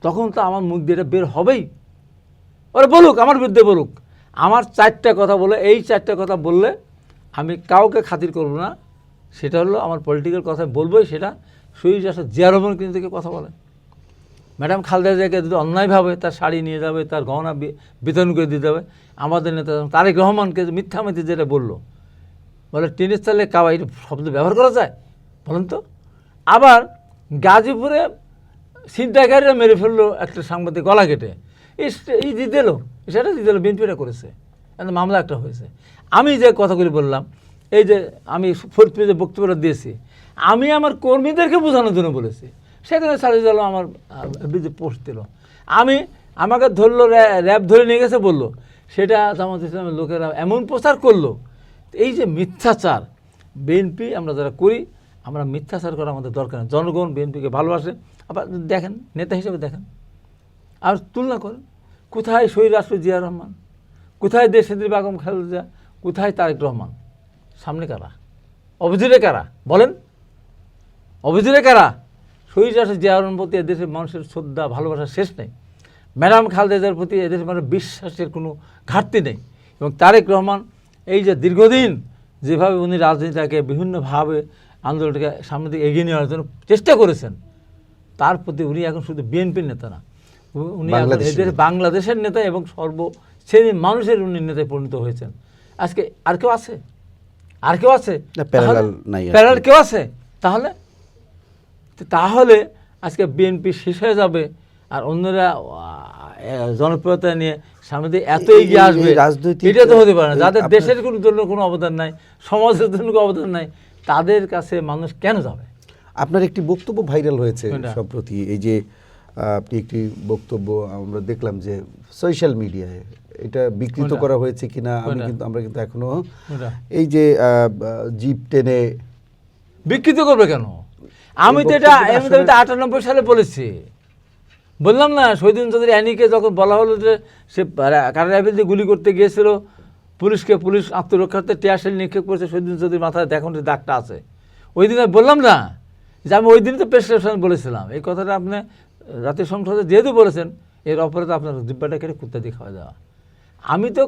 তখন তো আমার মুখ দিয়ে এটা বের হবেই। ওরা বলুক, আমার বিরুদ্ধে বলুক, আমার 4টা কথা বলে, এই 4টা কথা বললে আমি কাউকে খাতির করব না। সেটা হলো আমার পলিটিক্যাল কথা বলবোই, সেটা শহীদ রাষ্ট্র জিয়া রহমান কিন্তু থেকে কথা বলে। ম্যাডাম খালেদা জিয়াকে যদি অন্যায়ভাবে তার শাড়ি নিয়ে যাবে, তার গহনা বিতরণ করে দিতে হবে, আমাদের নেতা তারেক রহমানকে মিথ্যামিথ্যে যেটা বললো, বলে টিনের চালে কাওয়া, এটা শব্দ ব্যবহার করা যায় বলেন তো? আবার গাজীপুরে ছিনতাইকারীরা মেরে ফেললো একটা সাংবাদিক গলা কেটে, এই দিয়ে দিল, সেটা দিয়ে দিল, বিএনপিটা করেছে, মামলা একটা হয়েছে। আমি যে কথাগুলি বললাম, এই যে আমি ফোর্থ পেজে বক্তব্যটা দিয়েছি, আমি আমার কর্মীদেরকে বোঝানোর জন্য বলেছি। সেখানে সারিজ আলম আমার বিরুদ্ধে পোস্ট দিল, আমাকে ধরলো, র্যাব ধরে নিয়ে গেছে বললো, সেটা জামাত ইসলামের লোকেরা এমন প্রচার করলো। এই যে মিথ্যাচার, বিএনপি আমরা যারা করি, আমরা মিথ্যাচার করা আমাদের দরকার নেই। জনগণ বিএনপিকে ভালোবাসে। আবার দেখেন, নেতা হিসেবে দেখেন, আর তুলনা করেন, কোথায় শহীদ রাষ্ট্র জিয়া রহমান, কোথায় দেশনেত্রী বেগম খালেদা জিয়া, কোথায় তারেক রহমান, সামনে কারা, অভিযোগে কারা বলেন? অভিযোগে কারা? শহীদ রাষ্ট্র জিয়া রহমানের প্রতি এদেশের মানুষের শ্রদ্ধা ভালোবাসা শেষ নেই। ম্যাডাম খালেদা জিয়ার প্রতি এদেশের মানুষের বিশ্বাসের কোনো ঘাটতি নেই। এবং তারেক রহমান এই যে দীর্ঘদিন যেভাবে উনি রাজনীতিটাকে বিভিন্নভাবে আন্দোলনটাকে সামনে দিকে এগিয়ে নেওয়ার জন্য চেষ্টা করেছেন, তার প্রতি উনি এখন শুধু বিএনপির নেতা না, উনি এদের বাংলাদেশের নেতা এবং সর্বশ্রেণীর মানুষের উনি নেতায় পরিণত হয়েছেন। আজকে আর কেউ আছে? আর কেউ আছে? প্যারালাল কেউ আছে? তাহলে আজকে বিএনপি শেষ হয়ে যাবে, আর অন্যরা জনপ্রিয়তা নিয়ে সামনে দিয়ে এত এগিয়ে আসবে, এটা তো হতে পারে না। যাদের দেশের জন্য কোনো অবদান নাই, সমাজের জন্য কোনো অবদান নাই, তাদের কাছে মানুষ কেন যাবে? আপনার একটি বক্তব্য ভাইরাল হয়েছে সম্প্রতি, এই যে আপনি একটি বক্তব্য আমরা দেখলাম যে সোশ্যাল মিডিয়ায় এটা বিকৃত করা হয়েছে কিনা আমরা কিন্তু এখনো, এই যে জিপ টেনে বিকৃত করবে কেন? আমি তো এটা 98 সালে বলেছি, বললাম না, শহীদুদ্দিন চৌধুরী অ্যানিকে যখন বলা হলো যে সে কারা রাইফেল দিয়ে গুলি করতে গিয়েছিল, পুলিশ আত্মরক্ষার্থে টিয়ারশেল নিক্ষেপ করেছে, শহীদুদ্দিন চৌধুরীর মাথায় দেখুন দাগটা আছে। ওই দিন বললাম না যে আমি ওই দিনই তো প্রেসক্রিপশন বলেছিলাম এই কথাটা, আপনি জাতীয় সংসদে যেহেতু বলেছেন, এর অপরাধে আপনার জিব্বাটা কেটে কুত্তা দিয়ে খাওয়া দেওয়া। আমি তো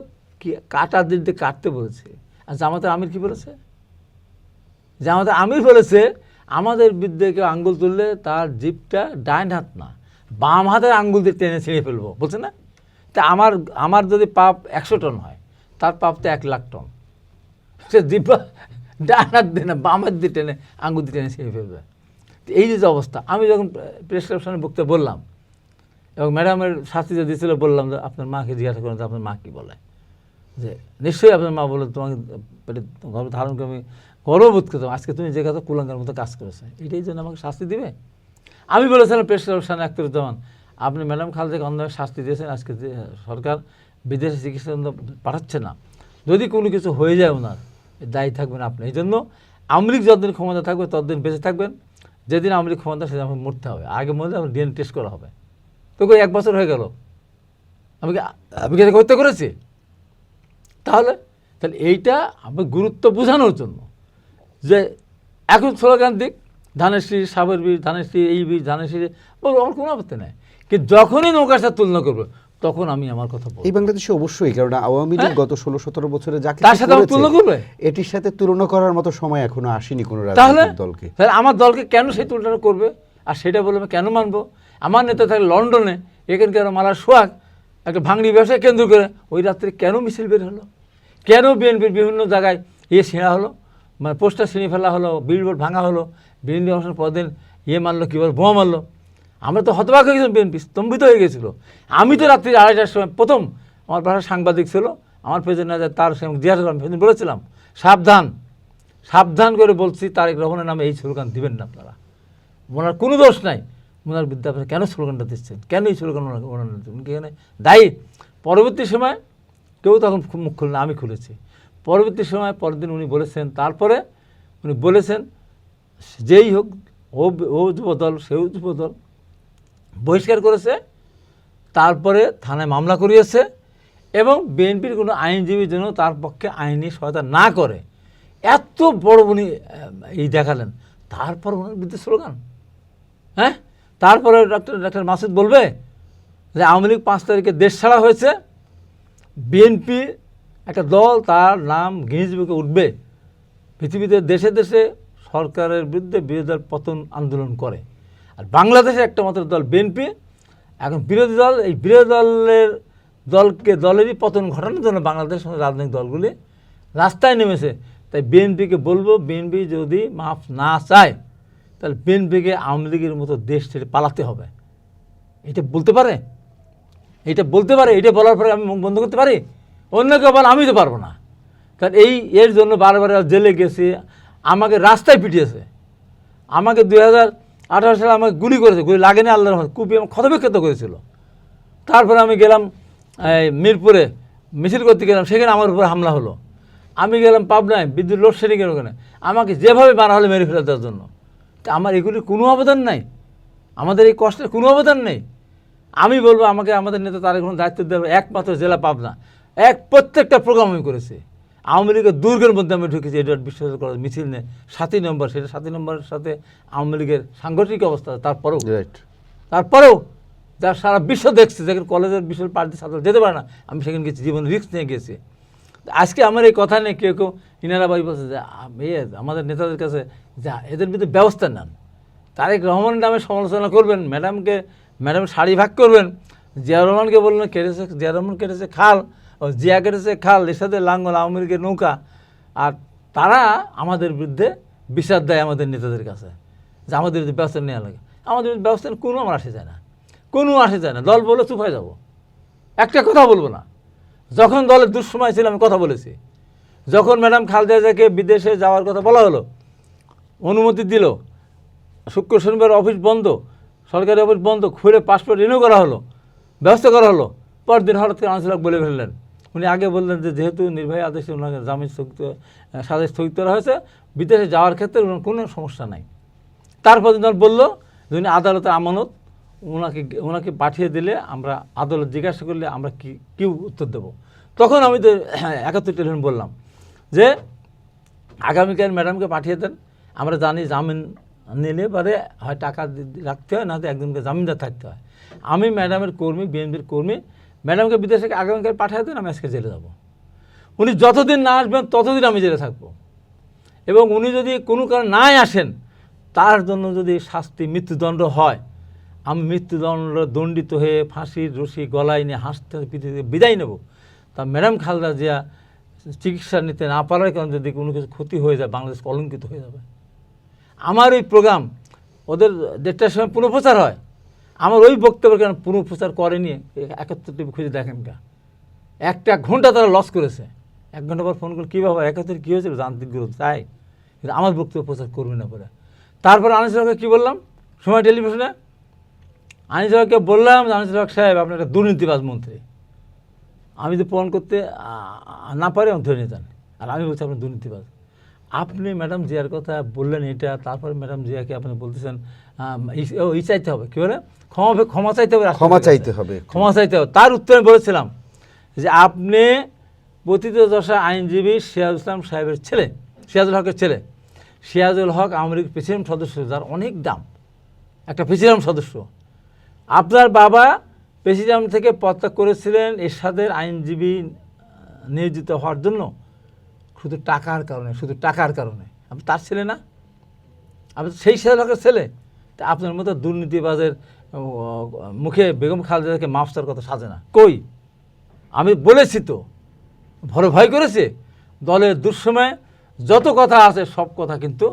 কাটার দিক দিয়ে কাটতে বলেছি। আর জামাতের আমির কি বলেছে? জামাতের আমির বলেছে আমাদের বিরুদ্ধে কেউ আঙ্গুল তুললে তার জিভটা ডাইন হাত না বাম হাতের আঙ্গুল দিয়ে টেনে ছিঁড়ে ফেলবো, বলছে না? তা আমার যদি পাপ 100 টন হয়, তার পাপ তো 1 লাখ টন। সে জিভা ডান হাত দিয়ে না বাম হাত দিয়ে টেনে আঙ্গুল দিয়ে টেনে ছিঁড়ে ফেলবে। এই যে অবস্থা, আমি যখন প্রেসক্রিপশনের বক্তব্য বললাম এবং ম্যাডামের শাস্তি যে দিয়েছিল, বললাম যে আপনার মাকে জিজ্ঞাসা করেন যে আপনার মা কী বলে, যে নিশ্চয়ই আপনার মা বলে তোমাকে গর্ভ ধারণ করে আমি গর্ববোধ করতাম, আজকে তুমি যে কথা কুলাঙ্গার মতো কাজ করেছো, এটাই জন্য আমাকে শাস্তি দিবে। আমি বলেছিলাম প্রেসক্রিপশন আখতারুজ্জামান, আপনি ম্যাডাম খালেদাকে অন্যভাবে শাস্তি দিয়েছেন, আজকে সরকার বিদেশে চিকিৎসার জন্য পাঠাচ্ছে না, যদি কোনো কিছু হয়ে যায় ওনার দায়ী থাকবেন আপনি। এই জন্য আওয়ামী লীগ যতদিন ক্ষমতা থাকবে ততদিন বেঁচে থাকবেন, যেদিন আওয়ামী লীগ ক্ষমতা সেদিন আমাকে মরতে হবে, আগে মরলে আমার ডিএনএ টেস্ট করা হবে। তো 1 বছর হয়ে গেল, আমি কি হত্যা করেছি? তাহলে তাহলে এইটা আমি গুরুত্ব বোঝানোর জন্য যে এখন স্লোগান দিক, ধানের শীষ, সাবের বীজ, ধানের শীষ, এই বীজ, ধানের শীষ, বলবো আমার কোনো আপত্তি নেই। কিন্তু যখনই নৌকার সাথে তুলনা করবো তখন আমি আমার কথা বলবো। এই বাংলাদেশে অবশ্যই, কারণ আওয়ামী লীগ গত 16-17 বছরে যা কিছু তার সাথে আমার করেছে, তুলনা করবে? এটির সাথে তুলনা করার মতো সময় এখনো আসেনি কোনো তাহলে রাজনৈতিক দলকে। তাহলে আমার দলকে কেন সেই তুলনাটা করবে? আর সেটা বলে আমি কেন মানবো? আমার নেতা থাকে লন্ডনে, এখানকার মালার সোহাগ একটা ভাঙড়ি ব্যবসায় কেন্দ্র করে ওই রাত্রে কেন মিছিল বের হলো? কেন বিএনপির বিভিন্ন জায়গায় ছিঁড়া হলো, মানে পোস্টার ছিঁড়ে ফেলা হলো, বিলবোর্ড ভাঙা হলো, বিএনপি অবসর পরদিন মারলো, কী বল, বোমা মারলো। আমরা তো হতবাক হয়ে গেছিলাম, বিএনপি স্তম্ভিত হয়ে গেছিলো। আমি তো রাত্রি 2:30টার সময় প্রথম, আমার বাসায় সাংবাদিক ছিল, আমার পেছনে না যায় তার সঙ্গে জিজ্ঞাসা করলাম, সেদিন বলেছিলাম সাবধান, সাবধান করে বলছি তারেক রহমানের নামে এই স্লোগান দিবেন না আপনারা। ওনার কোনো দোষ নাই, ওনার বিরুদ্ধে আপনারা কেন স্লোগানটা দিচ্ছেন, কেন এই স্লোগান ওনার এখানে দায়ী? পরবর্তী সময় কেউ তখন মুখ খুলল না, আমি খুলেছি। পরবর্তী সময় পরের দিন উনি বলেছেন, তারপরে উনি বলেছেন যেই হোক, ও যুবদল, সেও যুবদল, বহিষ্কার করেছে, তারপরে থানায় মামলা করিয়েছে এবং বিএনপির কোনো আইনজীবী যেন তার পক্ষে আইনি সহায়তা না করে, এত বড় উনি এই দেখালেন। তারপর ওনার বিরুদ্ধে স্লোগান, হ্যাঁ? তারপরে ডাক্তার মাসুদ বলবে যে আওয়ামী লীগ 5 তারিখে দেশ ছাড়া হয়েছে, বিএনপি একটা দল, তার নাম গিনেস বুকে উঠবে, পৃথিবীতে দেশে দেশে সরকারের বিরুদ্ধে বিরোধী দল পতন আন্দোলন করে। আর বাংলাদেশে একটা মাত্র দল বিএনপি, এখন বিরোধী দল, এই বিরোধী দলেরই পতন ঘটানোর জন্য বাংলাদেশ রাজনৈতিক দলগুলি রাস্তায় নেমেছে। তাই বিএনপিকে বলবো, বিএনপি যদি মাফ না চায় তাহলে বিএনপিকে আওয়ামী লীগের মতো দেশ ছেড়ে পালাতে হবে। এটা বলতে পারে, এটা বলতে পারে, এটা বলার পরে আমি মুখ বন্ধ করতে পারি? অন্য কেউ বল, আমি তো পারবো না। কারণ এর জন্য বারবার জেলে গেছি, আমাকে রাস্তায় পিটিয়েছে, আমাকে 2018 সালে আমাকে গুলি করেছে, গুলি লাগেনি, আল্লাহর রহমতে কুপি আমার ক্ষতবিক্ষত করেছিল। তারপরে আমি গেলাম মিরপুরে মিছিল করতে গেলাম, সেখানে আমার উপরে হামলা হলো। আমি গেলাম পাবনায় বিদ্যুৎ লোডশেডিংয়ের ওখানে, আমাকে যেভাবে মারা হলো মেরে ফেলে দেওয়ার জন্য। তা আমার এগুলির কোনো অবদান নাই, আমাদের এই কষ্টের কোনো অবদান নেই। আমি বলবো আমাকে আমাদের নেতা তারেক রহমান দায়িত্ব দেবে, একমাত্র জেলা পাবনা, প্রত্যেকটা প্রোগ্রাম আমি করেছি। আওয়ামী লীগের দুর্গের মধ্যে আমি ঢুকেছি, এডওয়ার্ড বিশ্বাস করার মিছিল নিয়ে 7 নম্বর, সেটা 7 নম্বরের সাথে আওয়ামী লীগের সাংগঠনিক অবস্থা। তারপরেও যার সারা বিশ্ব দেখছে, যেখানে কলেজের বিশ্ব পার্টি ছাত্র যেতে পারে না, আমি সেখানে গেছি, জীবন রিস্ক নিয়ে গেছি। আজকে আমার এই কথা নিয়ে কেউ ইনারা বাড়ি বলছে যে আমাদের নেতাদের কাছে যা এদের বিরুদ্ধে ব্যবস্থা নেন, তারেক রহমানের নামে সমালোচনা করবেন, ম্যাডাম শাড়ি ভাগ করবেন, জিয়া রহমানকে বললেন কেটেছে, জিয়া রহমান কেটেছে খাল, জিয়া কেটেছে খাল, এর সাথে লাঙ্গল আওয়ামী লীগের নৌকা। আর তারা আমাদের বিরুদ্ধে বিচার দেয় আমাদের নেতাদের কাছে যে আমাদের বিরুদ্ধে ব্যবস্থা নেওয়া লাগে। আমাদের বিরুদ্ধে ব্যবস্থা কোনো আমার আসে যায় না, কোনো আসে যায় না। দল বলে চুপ হয়ে যাবো, একটা কথা বলবো না। যখন দলের দুঃসময় ছিল আমি কথা বলেছি, যখন ম্যাডাম খালেদা জিয়াকে বিদেশে যাওয়ার কথা বলা হলো, অনুমতি দিল, শুক্র শনিবার অফিস বন্ধ, সরকারি অফিস বন্ধ, খুলে পাসপোর্ট রিনিউ করা হলো, ব্যবস্থা করা হলো, পরদিন হঠাৎ করে আনসার বলে ফেললেন। উনি আগে বললেন যে যেহেতু নির্বাহী আদেশে ওনাকে জামিন সাজা স্থগিত করা হয়েছে, বিদেশে যাওয়ার ক্ষেত্রে ওনার কোনো সমস্যা নাই। তারপর দিন বললো যে উনি আদালতের আমানত, ওনাকে পাঠিয়ে দিলে আমরা আদালত জিজ্ঞাসা করলে আমরা কি উত্তর দেবো। তখন আমি তো 71 টেলিফোন বললাম যে আগামীকাল ম্যাডামকে পাঠিয়ে দেন, আমরা জানি জামিন নিলে পরে হয় টাকা রাখতে হয়, না তো একজনকে জামিনদার থাকতে হয়। আমি ম্যাডামের কর্মী, বিএনপির কর্মী, ম্যাডামকে বিদেশে আগামীকাল পাঠিয়ে দেন, আমি আজকে জেলে যাব। উনি যতদিন না আসবেন ততদিন আমি জেলে থাকবো, এবং উনি যদি কোনো কারণে নাই আসেন, তার জন্য যদি শাস্তি মৃত্যুদণ্ড হয়, আমি মৃত্যুদণ্ড দণ্ডিত হয়ে ফাঁসির রশি গলায় নিয়ে হাসতে পৃথিবীতে বিদায় নেব। তা ম্যাডাম খালেদা জিয়া চিকিৎসা নিতে না পারার কারণে যদি কোনো কিছু ক্ষতি হয়ে যায়, বাংলাদেশ কলঙ্কিত হয়ে যাবে। আমার ওই প্রোগ্রাম ওদের 1:30টার সময় পুনঃপ্রচার হয়, আমার ওই বক্তব্যের কারণে পুনঃপ্রচার করেনি। 71 টিভি খুঁজে দেখেন, 1 ঘন্টা তারা লস করেছে। 1 ঘন্টা পর ফোন করে কী বাবা 71 কী হয়েছিল, যান্ত্রিক গ্রোথ, তাই কিন্তু আমার বক্তব্য প্রচার করবে না বলে। তারপর আনিস হককে কী বললাম সময় টেলিভিশনে, আনিস হককে বললাম যে আনিস হক সাহেব আপনি একটা দুর্নীতিবাজ মন্ত্রী, আমি তো প্রমাণ করতে না পারি আমি ধরে নিয়ে যান, আর আমি বলছি আপনি দুর্নীতিবাজ। আপনি ম্যাডাম জিয়ার কথা বললেন এটা, তারপরে ম্যাডাম জিয়াকে আপনি বলতেছেন ই চাইতে হবে, কী বলে, ক্ষমা চাইতে হবে, ক্ষমা চাইতে হবে। ক্ষমা চাইতে হবে। তার উত্তরে আমি বলেছিলাম যে আপনি প্রথিতযশা আইনজীবী সিরাজুল ইসলাম সাহেবের ছেলে, সিরাজুল হকের ছেলে, সিরাজুল হক আওয়ামী লীগ প্রেসিডেন্ট সদস্য, যার অনেক দাম, একটা প্রেসিডেন্ট সদস্য। আপনার বাবা প্রেসিডেন্ট থেকে পদত্যাগ করেছিলেন এরশাদের আইনজীবী নিয়োজিত হওয়ার জন্য, শুধু টাকার কারণে, শুধু টাকার কারণে। আপনি তার ছেলে না? আপনি সেই সিরাজুল ছেলে। তা আপনার মতো দুর্নীতিবাজের মুখে বেগম খালেদাকে মাফ চাওয়ার কথা সাজে না। কই? আমি বলেছি তো, ভয় করেছে। দলের দুঃসময়ে যত কথা আছে সব কথা কিন্তু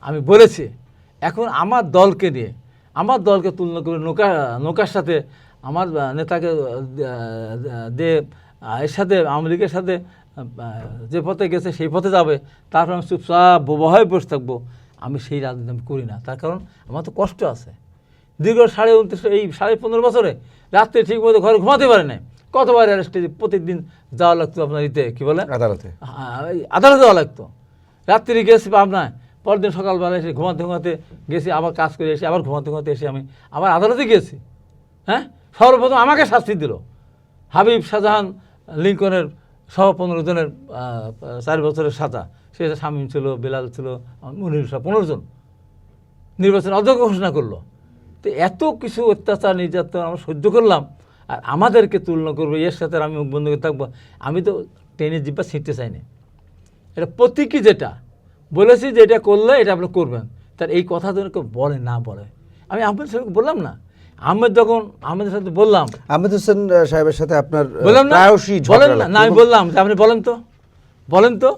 আমি বলেছি। এখন আমার দলকে নিয়ে, আমার দলকে তুলনা করে নৌকার সাথে আমার নেতাকে দিয়ে এর সাথে আওয়ামী লীগের সাথে যে পথে গেছে সেই পথে যাবে, তারপর আমি চুপচাপ বোবা হয়ে বসে থাকবো, আমি সেই রাজনীতি আমি করি না। তার কারণ আমার তো কষ্ট আছে। দীর্ঘ 29 এই 15.5 বছরে রাত্রে ঠিক মতো ঘরে ঘুমাতে পারে নাই। কতবার অ্যারেস্টে প্রত্যেকদিন যাওয়া লাগতো আপনার ইতে কী বলে আদালতে যাওয়া লাগতো। রাত্রি গেছি আপনার, পরদিন সকালবেলা এসে ঘুমাতে গেছি, আবার কাজ করে এসে আবার ঘুমাতে এসে আমি আবার আদালতে গিয়েছি। হ্যাঁ, সর্বপ্রথম আমাকে শাস্তি দিল হাবিব শাহজাহান লিঙ্কনের সহ 15 জনের 4 বছরের সাজা। সে শামীম ছিল, বেলাল ছিল, মনির সহ 15 জন নির্বাচন অযোগ্য ঘোষণা করলো। তো এত কিছু অত্যাচার নির্যাতন আমরা সহ্য করলাম, আর আমাদেরকে তুলনা করবো এর সাথে আমি মুখ বন্ধ করে থাকবো। আমি তো ট্রেনের জিব্বা ছিঁড়তে চাইনি। এটা প্রতীকী যেটা বলেছি যে এটা করলে এটা আপনি করবেন, তার এই কথা যেন কেউ বলে না বলে। আমি আহমেদ সাহেবকে বললাম না, আহমেদের সাথে বললাম, আহমেদ হোসেন সাহেবের সাথে আপনার বললাম না, প্রায়শই বলেন না, আমি বললাম যে আপনি বলেন তো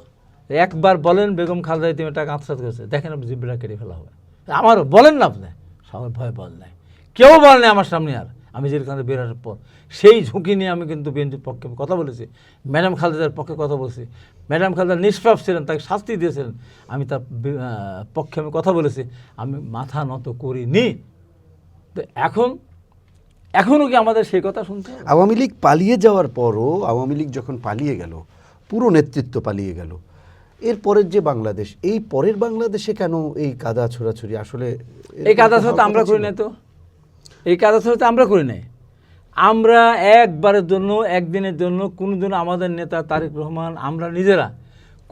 একবার বলেন বেগম খালেদা তুমি টাকা আত্মসাৎ করেছে, দেখেন আপনি জিব্বাটা কেটে ফেলা হবে। আমারও বলেন না, আপনি সবার ভয় বল নাই, কেউ বল নাই আমার সামনে। আর আমি যেখানে বের আসার পর সেই ঝুঁকি নিয়ে আমি কিন্তু বিএনপির পক্ষে কথা বলেছি, ম্যাডাম খালেদার পক্ষে কথা বলছি। ম্যাডাম খালেদা নিষ্পাপ ছিলেন, তাকে শাস্তি দিয়েছিলেন, আমি তার পক্ষে আমি কথা বলেছি, আমি মাথা নত করিনি। তো এখনও কি আমাদের সেই কথা শুনতে? আওয়ামী লীগ পালিয়ে যাওয়ার পরও, আওয়ামী লীগ যখন পালিয়ে গেল, পুরো নেতৃত্ব পালিয়ে গেল, এর পরের যে বাংলাদেশ, এই পরের বাংলাদেশে কেন এই কাদা ছোড়াছুড়ি? আসলে এই কাদা ছোড়া আমরা করি নাই তো, এই কাদা ছোড়া আমরা করি নাই। আমরা একবারের জন্য, একদিনের জন্য কোনোদিন আমাদের নেতা তারেক রহমান, আমরা নিজেরা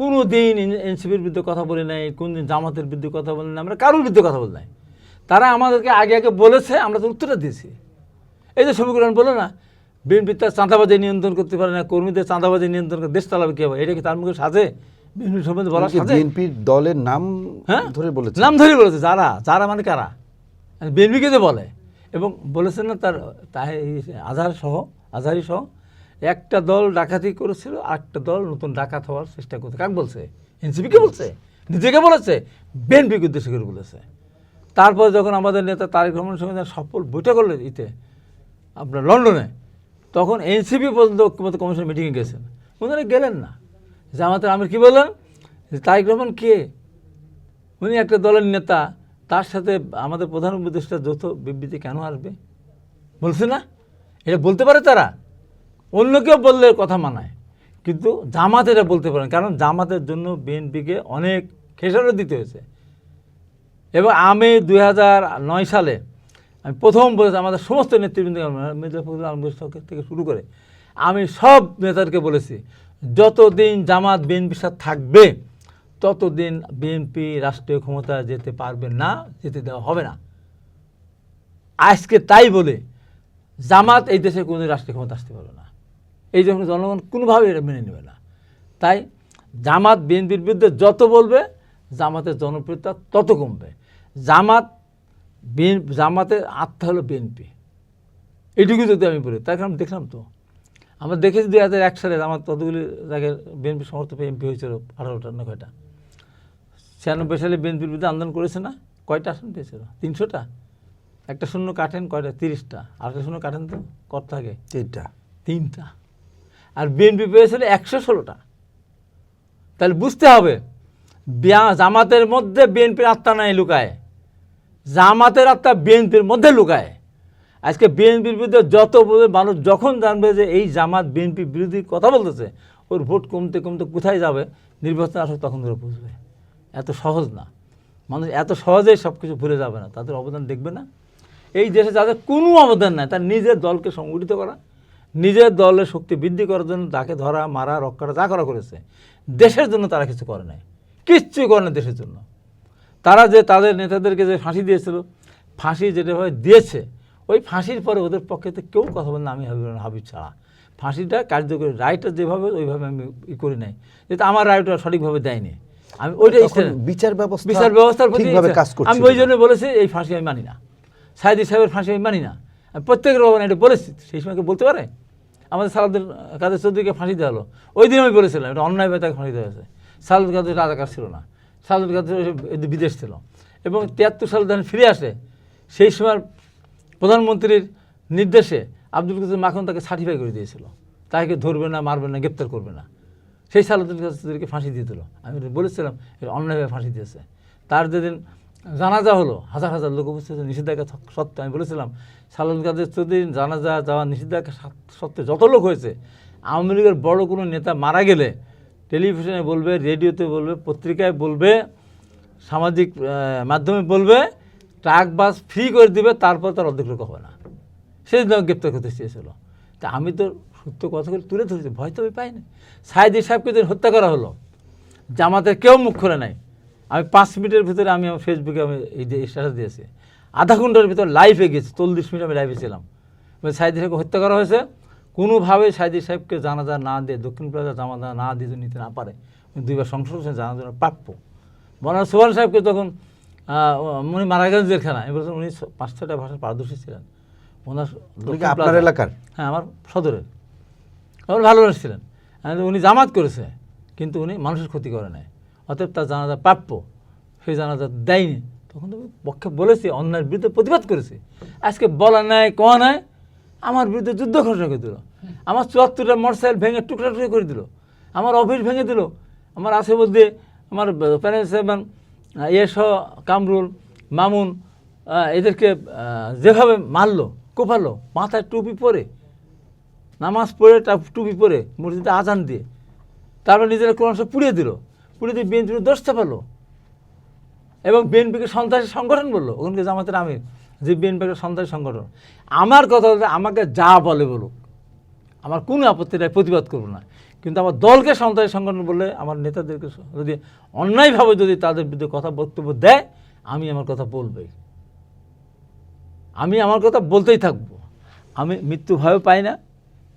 কোনো দিন এনসিপির বিরুদ্ধে কথা বলি নাই, কোনদিন জামাতের বিরুদ্ধে কথা বলি নাই, আমরা কারোর বিরুদ্ধে কথা বলি নাই। তারা আমাদেরকে আগে বলেছে, আমরা তো উত্তরটা দিয়েছি। এই যে সমীকরণ বলে না, বিএনপি তার চাঁদাবাজি নিয়ন্ত্রণ করতে পারে না, কর্মীদের চাঁদাবাজি নিয়ন্ত্রণ করে দেশ চালাবে কী হবে, এটা কি তার মুখে সাজে? বিএনপির সম্বন্ধে বলা সাজে? বিএনপির দলের নাম ধরে বলেছে, নাম ধরে বলেছে। যারা মানে কারা? বিএনপিকে যে বলে, এবং বলেছেন না তার আজহারি সহ একটা দল ডাকাতি করেছিল, আরেকটা দল নতুন ডাকাত হওয়ার চেষ্টা করছে। কাকে বলছে? এনসিপিকে বলছে, নিজেকে বলেছে, বিএনপিকে উদ্দেশ্য করে বলেছে। তারপর যখন আমাদের নেতা তারেক রহমানের সঙ্গে সফল বৈঠক করলো আপনার লন্ডনে, তখন এনসিপি পর্যন্ত ঐক্যমত্য কমিশন মিটিংয়ে গেছেন, ওনারা গেলেন না। জামাতের আমির কী বললেন, যে তারেক রহমান কে, উনি একটা দলের নেতা, তার সাথে আমাদের প্রধান উপদেষ্টা যৌথ বিবৃতি কেন আসবে? বলছে না? এটা বলতে পারে তারা, অন্য কেউ বললে কথা মানায়, কিন্তু জামাত এটা বলতে পারেন, কারণ জামাতের জন্য বিএনপিকে অনেক খেসারত দিতে হয়েছে। এবং আমি 2009 সালে আমি প্রথম বলেছি আমাদের সমস্ত নেতৃবৃন্দ, মির্জা ফখরুল আলম থেকে শুরু করে আমি সব নেতাদেরকে বলেছি, যতদিন জামাত বিএনপির সাথে থাকবে ততদিন বিএনপি রাষ্ট্রীয় ক্ষমতা যেতে পারবে না, যেতে দেওয়া হবে না। আজকে তাই বলে জামাত এই দেশে কোনো রাষ্ট্রীয় ক্ষমতা আসতে পারবে না, এই যখন জনগণ কোনোভাবে এটা মেনে নেবে না। তাই জামাত বিএনপির বিরুদ্ধে যত বলবে, জামাতের জনপ্রিয়তা তত কমবে। জামাতের আত্মা হলো বিএনপি, এইটুকু যদি আমি বলি। তাই কারণ দেখলাম তো, আমরা দেখেছি 2001 সালে আমার কতগুলি জায়গায় বিএনপি সমর্থক এমপি হয়েছিল, 18টা না কয়টা। 96 সালে বিএনপির বিরুদ্ধে আন্দোলন করেছে না, কয়টা আসন পেয়েছিল? 300টা। একটা শূন্য কাটেন কয়টা? 30টা। আরেকটা শূন্য কাটেন তো কত থাকে? 3টা। আর বিএনপি পেয়েছিল 116টা। তাহলে বুঝতে হবে জামাতের মধ্যে বিএনপির আত্মা নাই লুকায়, জামাতের আত্মা বিএনপির মধ্যে লুকায়। আজকে বিএনপির বিরুদ্ধে যত বলবে, মানুষ যখন জানবে যে এই জামাত বিএনপি বিরোধী কথা বলতেছে, ওর ভোট কমতে কমতে কোথায় যাবে, নির্বাচন আসুক তখন ধরে বুঝবে। এত সহজ না। মানুষ এত সহজেই সব কিছু ভুলে যাবে না, তাদের অবদান দেখবে না। এই দেশে যাদের কোনো অবদান নাই, তার নিজের দলকে সংগঠিত করা, নিজের দলের শক্তি বৃদ্ধি করার জন্য তাকে ধরা, মারা, রক্ষা যা করা করেছে, দেশের জন্য তারা কিছু করে নাই, কিচ্ছুই করে না দেশের জন্য। তারা যে তাদের নেতাদেরকে যে ফাঁসি দিয়েছিল, ফাঁসি যেটাভাবে দিয়েছে, ওই ফাঁসির পরে ওদের পক্ষে তো কেউ কথা বলে না, আমি হাবিব ছাড়া। ফাঁসিটা কার্যকরী, রায়টা যেভাবে ওইভাবে আমি করি নাই, যেহেতু আমার রায়টা সঠিকভাবে দেয়নি, আমি ওইটাই বিচার ব্যবস্থার প্রতি কাজ করছে। আমি ওই জন্য বলেছি এই ফাঁসি আমি মানি না, সাইদি সাহেবের ফাঁসি আমি মানি না। আমি প্রত্যেকের বাবা এটা বলেছি, সেই সময় বলতে পারে আমাদের সালাউদ্দিন কাদের চৌধুরীকে ফাঁসি দেওয়া হলো, ওই দিন আমি বলেছিলাম এটা অন্যায়ভাবে তাকে ফাঁসি দেওয়া হয়েছে। সালাউদ্দিন কাদের রাজাকার ছিল না, সালাউদ্দিন কাদের বিদেশ ছিল, এবং 73 সালে যখন ফিরে আসে, সেই সময় প্রধানমন্ত্রীর নির্দেশে আব্দুল কাদের মাখন তাকে সার্টিফাই করে দিয়েছিল, তাকে ধরবে না, মারবে না, গ্রেপ্তার করবে না। সেই সালাউদ্দিন কাদেরকে ফাঁসি দিয়ে দিল। আমি বলেছিলাম এটা অন্যায়ভাবে ফাঁসি দিয়েছে। তার যেদিন জানাজা হলো, হাজার হাজার লোক উপস্থিত, নিষেধাজ্ঞা সত্ত্বে আমি বলেছিলাম সালাউদ্দিন কাদের চৌধুরী জানাজা যাওয়া নিষেধাজ্ঞা সত্ত্বে যত লোক হয়েছে, আওয়ামী লীগের বড় কোনো নেতা মারা গেলে টেলিভিশনে বলবে, রেডিওতে বলবে, পত্রিকায় বলবে, সামাজিক মাধ্যমে বলবে, ট্রাক বাস ফ্রি করে দিবে, তারপর তার অর্ধেক লোক হবে না। সেদিন গ্রেপ্তার করতে চেয়েছিল। তা আমি তো সত্য কথাগুলো তুলে ধরেছি, ভয় তো আমি পাইনি। সাইদি সাহেবকে যে হত্যা করা হলো, জামাতের কেউ মুখ খোলে নাই। আমি 5 মিনিটের ভিতরে আমি আমার ফেসবুকে আমি এই যে স্ট্যাটাস দিয়েছি, আধা ঘন্টার ভিতরে লাইভে গেছি, 40 মিনিট আমি লাইভে ছিলাম। সাইদি সাহেবকে হত্যা করা হয়েছে, কোনোভাবে সাইদি সাহেবকে জানাজা না দিয়ে, দক্ষিণ প্লাজা জানাজা না দিয়ে নিতে না পারে, 2বার সংসদ জানাজা প্রাপ্য। মৌলানা সোহান সাহেবকে তখন উনি মারা গেলেন জেলখানা, আমি বলছেন উনি 5-6টা ভাষার পারদর্শী ছিলেন। ওনার আপনার এলাকার, হ্যাঁ আমার সদরের, আমার ভালো ছিলেন। উনি জামাত করেছে, কিন্তু উনি মানুষের ক্ষতি করে নাই, অতএব তার জানাজা প্রাপ্য, সেই জানাজা দেয়নি। তখন তো পক্ষে বলেছি, অন্যায়ের বিরুদ্ধে প্রতিবাদ করেছি। আজকে বলা নাই, কওয়া নাই, আমার বিরুদ্ধে যুদ্ধ ঘোষণা করে দিল, আমার 74টা মোটরসাইকেল ভেঙে টুকরা টুকরা করে দিল, আমার অফিস ভেঙে দিল, আমার আশেপাশে আমার প্যানেল সেভেন সহ কামরুল, মামুন, এদেরকে যেভাবে মারলো, কোপালো, মাথায় টুপি পরে, নামাজ পড়ে টুপি পরে মসজিদে আজান দিয়ে, তারপর নিজেরা কোরআন শরীফ পুড়িয়ে দিল, পুড়িয়ে দিয়ে বিএনপির দোষ চাপালো, এবং বিএনপিকে সন্ত্রাসী সংগঠন বললো, ওখানকে জামাতের আমির যে বিএনপিকে সন্ত্রাসী সংগঠন। আমার কথা হচ্ছে, আমাকে যা বলে বলুক, আমার কোনো আপত্তি নাই, প্রতিবাদ করবো না, কিন্তু আমার দলকে সন্ত্রাসী সংগঠন বললে, আমার নেতাদেরকে যদি অন্যায়ভাবে যদি তাদের বিরুদ্ধে কথা বক্তব্য দেয়, আমি আমার কথা বলবই, আমি আমার কথা বলতেই থাকবো। আমি মৃত্যু ভয়ও পাই না,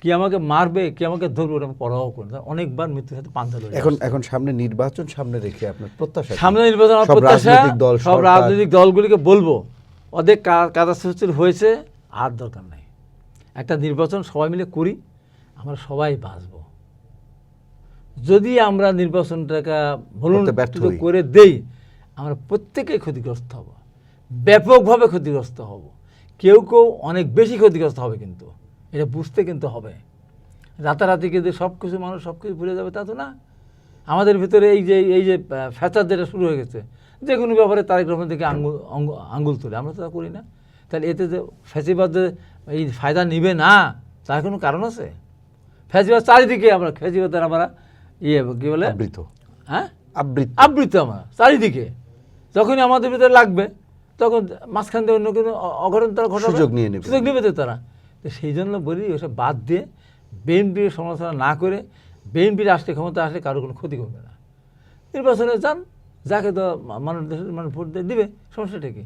কি আমাকে মারবে, কি আমাকে ধরবে, ওটা আমি পরোয়াও করি না। অনেকবার মৃত্যুর সাথে পাঞ্জা লড়ি। এখন সামনে নির্বাচন সামনে রেখে আপনার প্রত্যাশা, সামনে নির্বাচন আমার প্রত্যাশা, সব রাজনৈতিক দলগুলিকে বলবো, ওদের কাদাসূচির হয়েছে, আর দরকার নাই, একটা নির্বাচন সবাই মিলে করি, আমরা সবাই বাঁচবো। যদি আমরা নির্বাচনটাকে ভুলুণ্ঠিত করে দেই, আমরা প্রত্যেকেই ক্ষতিগ্রস্ত হব, ব্যাপকভাবে ক্ষতিগ্রস্ত হব, কেউ কেউ অনেক বেশি ক্ষতিগ্রস্ত হবে, কিন্তু এটা বুঝতে কিন্তু হবে। রাতারাতি কিন্তু সব কিছু মানুষ সব কিছু ভুলে যাবে তা তো না। আমাদের ভিতরে এই যে ফ্যাচার যেটা শুরু হয়ে গেছে, যে কোনো ব্যাপারে তারেক রহমান থেকে আঙ্গুল তোলে, আমরা তো তা করি না। তাহলে এতে যে ফ্যাসিবাদ যে এই ফায়দা নিবে না, তার কোনো কারণ আছে? ফ্যাসিবাদ চারিদিকে, আমরা ফ্যাসিবাদের আমরা কী বলে আবৃত, হ্যাঁ আবৃত আমরা চারিদিকে। যখনই আমাদের ভিতরে লাগবে, তখন মাঝখান দিয়ে অন্য কোনো অঘটন তারা ঘটাবে, সুযোগ নেবে তো তারা। তো সেই জন্য বলি, ওসব বাদ দিয়ে বিএনপির সমালোচনা না করে, বিএনপির আসলে ক্ষমতা আসলে কারো কোনো ক্ষতি করবে না। নির্বাচনে যান, যাকে তো মানুষ দেশের মানুষ ভোট দিবে, সমস্যাটা কি?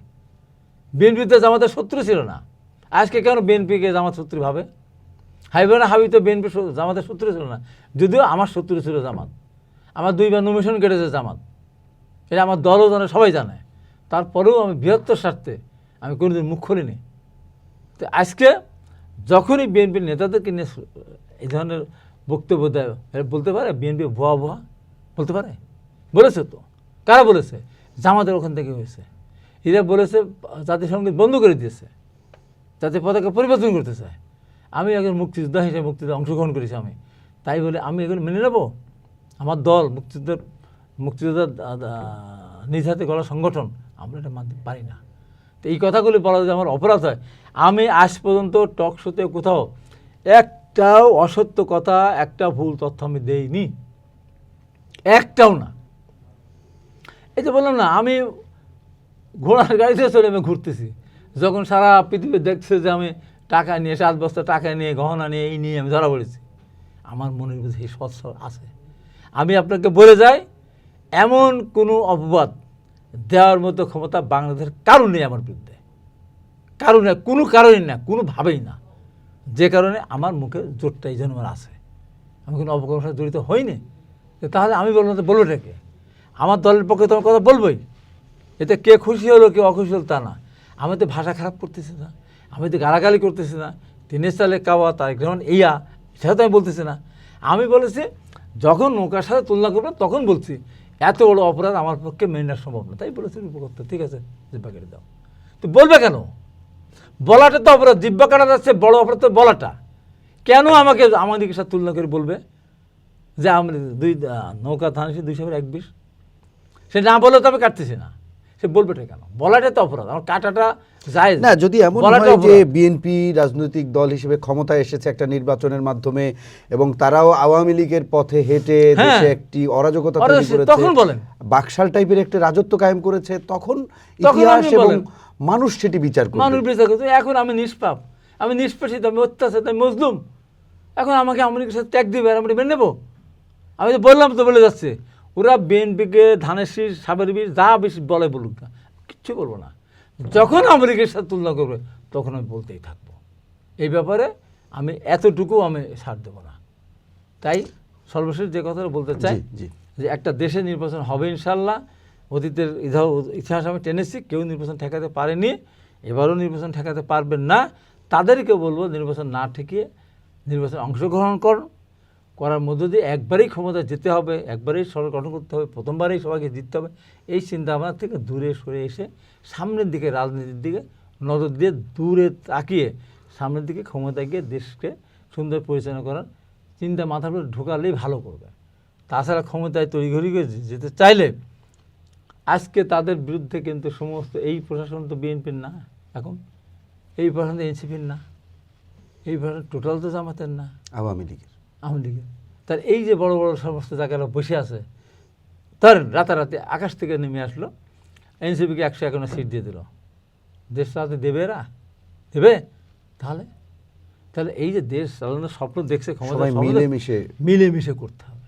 বিএনপিতে জামাতের শত্রু ছিল না, আজকে কেন বিএনপিকে জামাত শত্রু ভাবে? হাবিব তো বিএনপি জামাতের শত্রু ছিল না, যদিও আমার শত্রু ছিল জামাত, আমার 2বার নমিনেশন কেটেছে জামাত, এটা আমার দলও জানে, সবাই জানে। তারপরেও আমি বৃহত্তর স্বার্থে আমি কোনোদিন মুখ খুলিনি। তো আজকে যখনই বিএনপির নেতাদেরকে নিয়ে এই ধরনের বক্তব্য দেয়, বলতে পারে বিএনপি ভুয়া বলতে পারে? বলেছে তো, কারা বলেছে? জামাতের ওখান থেকে হয়েছে। এরা বলেছে জাতীয় সঙ্গীত বন্ধ করে দিয়েছে, জাতীয় পতাকা পরিবর্তন করতে চায়। আমি একজন মুক্তিযোদ্ধা হিসেবে মুক্তিযুদ্ধে অংশগ্রহণ করেছি, আমি তাই বলে আমি এগুলো মেনে নেব? আমার দল মুক্তিযোদ্ধা নিজ হাতে গড়া সংগঠন, আমরা এটা মানতে পারি না। তো এই কথাগুলি বলা যদি আমার অপরাধ হয়, আমি আজ পর্যন্ত টক শোতে কোথাও একটাও অসত্য কথা, একটা ভুল তথ্য আমি দেইনি, একটাও না। এই যে বললাম না, আমি ঘোড়ার গাড়িতে চলে আমি ঘুরতেছি, যখন সারা পৃথিবী দেখছে যে আমি টাকা নিয়ে 7 বস্তা টাকা নিয়ে গহনা নিয়ে এই নিয়ে আমি ধরা পড়েছি, আমার মনের মধ্যে এই সৎ আছে। আমি আপনাকে বলে যাই, এমন কোনো অপবাদ দেওয়ার মতো ক্ষমতা বাংলাদেশের কারণ নেই আমার বিরুদ্ধে, কারণ নেই, কোনো কারণই না, কোনোভাবেই না। যে কারণে আমার মুখে জোরটা এই জন্য আমার আছে, আমি কোনো অপকর্মের সাথে জড়িত হইনি। তাহলে আমি বলবো না, বলবোটাকে আমার দলের পক্ষে তোমার কথা বলবোই। এতে কে খুশি হলো কে অখুশি হলো তা না। আমি তো ভাষা খারাপ করতেছি না, আমি তো গালাগালি করতেছি না, দিনের সালে কাওয়া তারেক রহমান ইয়া, সেটা তো আমি বলতেছি না। আমি বলেছি যখন নৌকার সাথে তুলনা করবে তখন বলছি এত বড় অপরাধ আমার পক্ষে মেনে নেওয়া সম্ভব না, তাই বলেছি উপকর্তা ঠিক আছে জিব্বা কেটে দাও। তো বলবে কেন? বলাটা তো অপরাধ, জিব্বা কাটা যাচ্ছে বড় অপরাধ তো বলাটা। কেন আমাকে আমাদের সাথে তুলনা করে বলবে যে আমরা নৌকা থানছি 200-120? সে না বলেও তো আমি কাটতেছি না, সে বলবেটা কেন? বলাটা তো অপরাধ, আমার কাটাটা জায়েজ না। যদি এমন বলাটা হয় যে অপরাধ। বিএনপি রাজনৈতিক দল হিসেবে ক্ষমতায় এসেছে একটা নির্বাচনের মাধ্যমে এবং তারাও আওয়ামী লীগের পথে হেঁটে হ্যাঁ। দেশে একটি অরাজকতা তৈরি অরাজক, করেছে, তখন বলেন। বাকশাল টাইপের একটা রাজত্ব কায়েম করেছে, তখন তখন ইতিহাস আপনি এবং বলেন। মানুষ সেটি বিচার করবে। মানুষ বিচার করছে। এখন আমি নিষ্পাপ, আমি নিষ্পেষিত, আমি অত্যাচার, আমি মজলুম। এখন আমাকে আওয়ামী লীগের সাথে ত্যাগ দিবে আর আমি মেনে নেবো? আমি তো বললাম তো, বলে যাচ্ছে ওরা বিএনপিকে ধানের শীষ সাবের বীজ যা বেশি বলে বলুক না, কিচ্ছু বলবো না। যখন আওয়ামী লীগের সাথে তুলনা করবে তখন আমি বলতেই থাকবো। এই ব্যাপারে আমি এতটুকু আমি ছাড় দেবো না। তাই সর্বশেষ যে কথাটা বলতে চাই, জি, জি। যে একটা দেশে নির্বাচন হবে ইনশাল্লাহ। অতীতের ইতিহাস আমি টেনেছি, কেউ নির্বাচন ঠেকাতে পারেনি, এবারও নির্বাচন ঠেকাতে পারবেন না। তাদেরকে বলবো নির্বাচন না ঠেকিয়ে নির্বাচনে অংশগ্রহণ করার মধ্য দিয়ে একবারেই ক্ষমতা যেতে হবে, একবারেই সরকার গঠন করতে হবে, প্রথমবারেই সবাইকে জিততে হবে, এই চিন্তাভাবনা থেকে দূরে সরে এসে সামনের দিকে রাজনীতির দিকে নজর দিয়ে দূরে তাকিয়ে সামনের দিকে ক্ষমতায় গিয়ে দেশকে সুন্দর পরিচালনা করার চিন্তা মাথার উপরে ঢোকালেই ভালো করবে। তাছাড়া ক্ষমতায় তড়িঘড়ি করে যেতে চাইলে আজকে তাদের বিরুদ্ধে কিন্তু সমস্ত এই প্রশাসন তো বিএনপির না, এখন এই প্রশাসন তো এনসিপির না, এই প্রশাসন টোটাল তো জামাতের না, আওয়ামী লীগের। আওয়ামী লীগের। তার এই যে বড় বড় সমস্ত জায়গায় বসে আছে, ধরেন রাতারাতি আকাশ থেকে নেমে আসলো, এনসিপিকে 151 সিট দিয়ে দিল, দেশ চালাতে দেবে এরা? দেবে? তাহলে তাহলে এই যে দেশ চালানোর স্বপ্ন দেখছে ক্ষমতা, সবাই মিলেমিশে করতে হবে,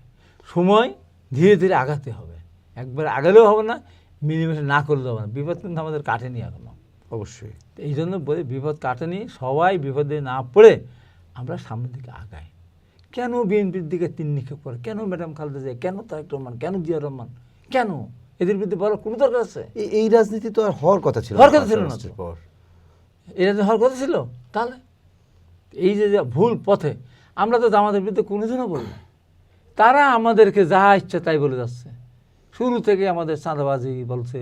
সময় ধীরে ধীরে আগাতে হবে, একবার আগালেও হবে না, মিলেমিশে না করলেও হবে না। বিপদ কিন্তু আমাদের কাটেনি এখনো, অবশ্যই। এই জন্য বলি বিপদ কাটেনি, সবাই বিপদে না পড়ে আমরা সামনের দিকে আগাই। কেন বিএনপির দিকে তিন নিক্ষেপ করে? কেন ম্যাডাম খালেদা জিয়া, কেন তারেক রহমান, কেন জিয়া রহমান, কেন এদের বিরুদ্ধে বলার কোনো দরকার আছে? এই রাজনীতি তো আর হওয়ার কথা ছিল হওয়ার কথা ছিল না তো। পর। এরা তো হওয়ার কথা ছিল। তাহলে এই যে ভুল পথে, আমরা তো আমাদের বিরুদ্ধে কোনোদিনও বলি, তারা আমাদেরকে যা ইচ্ছা তাই বলে যাচ্ছে। শুরু থেকে আমাদের চাঁদাবাজি বলছে,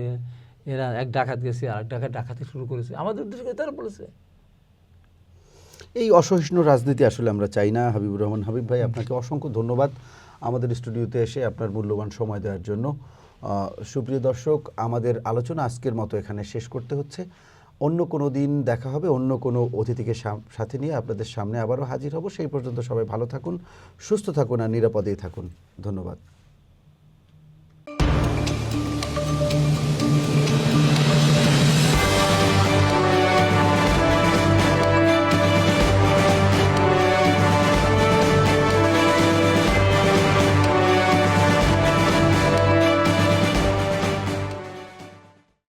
এরা এক ডাকাত গেছে আর এক ডাকাতি শুরু করেছে, আমাদের উদ্দেশ্যে তারা বলেছে। এই অসহিষ্ণু রাজনীতি আসলে আমরা চাই না। হাবিবুর রহমান হাবিব ভাই, আপনাকে অসংখ্য ধন্যবাদ আমাদের স্টুডিওতে এসে আপনার মূল্যবান সময় দেওয়ার জন্য। সুপ্রিয় দর্শক, আমাদের আলোচনা আজকের মতো এখানে শেষ করতে হচ্ছে। অন্য কোনো দিন দেখা হবে, অন্য কোনো অতিথিকে সাথে নিয়ে আপনাদের সামনে আবারও হাজির হব। সেই পর্যন্ত সবাই ভালো থাকুন, সুস্থ থাকুন আর নিরাপদেই থাকুন। ধন্যবাদ।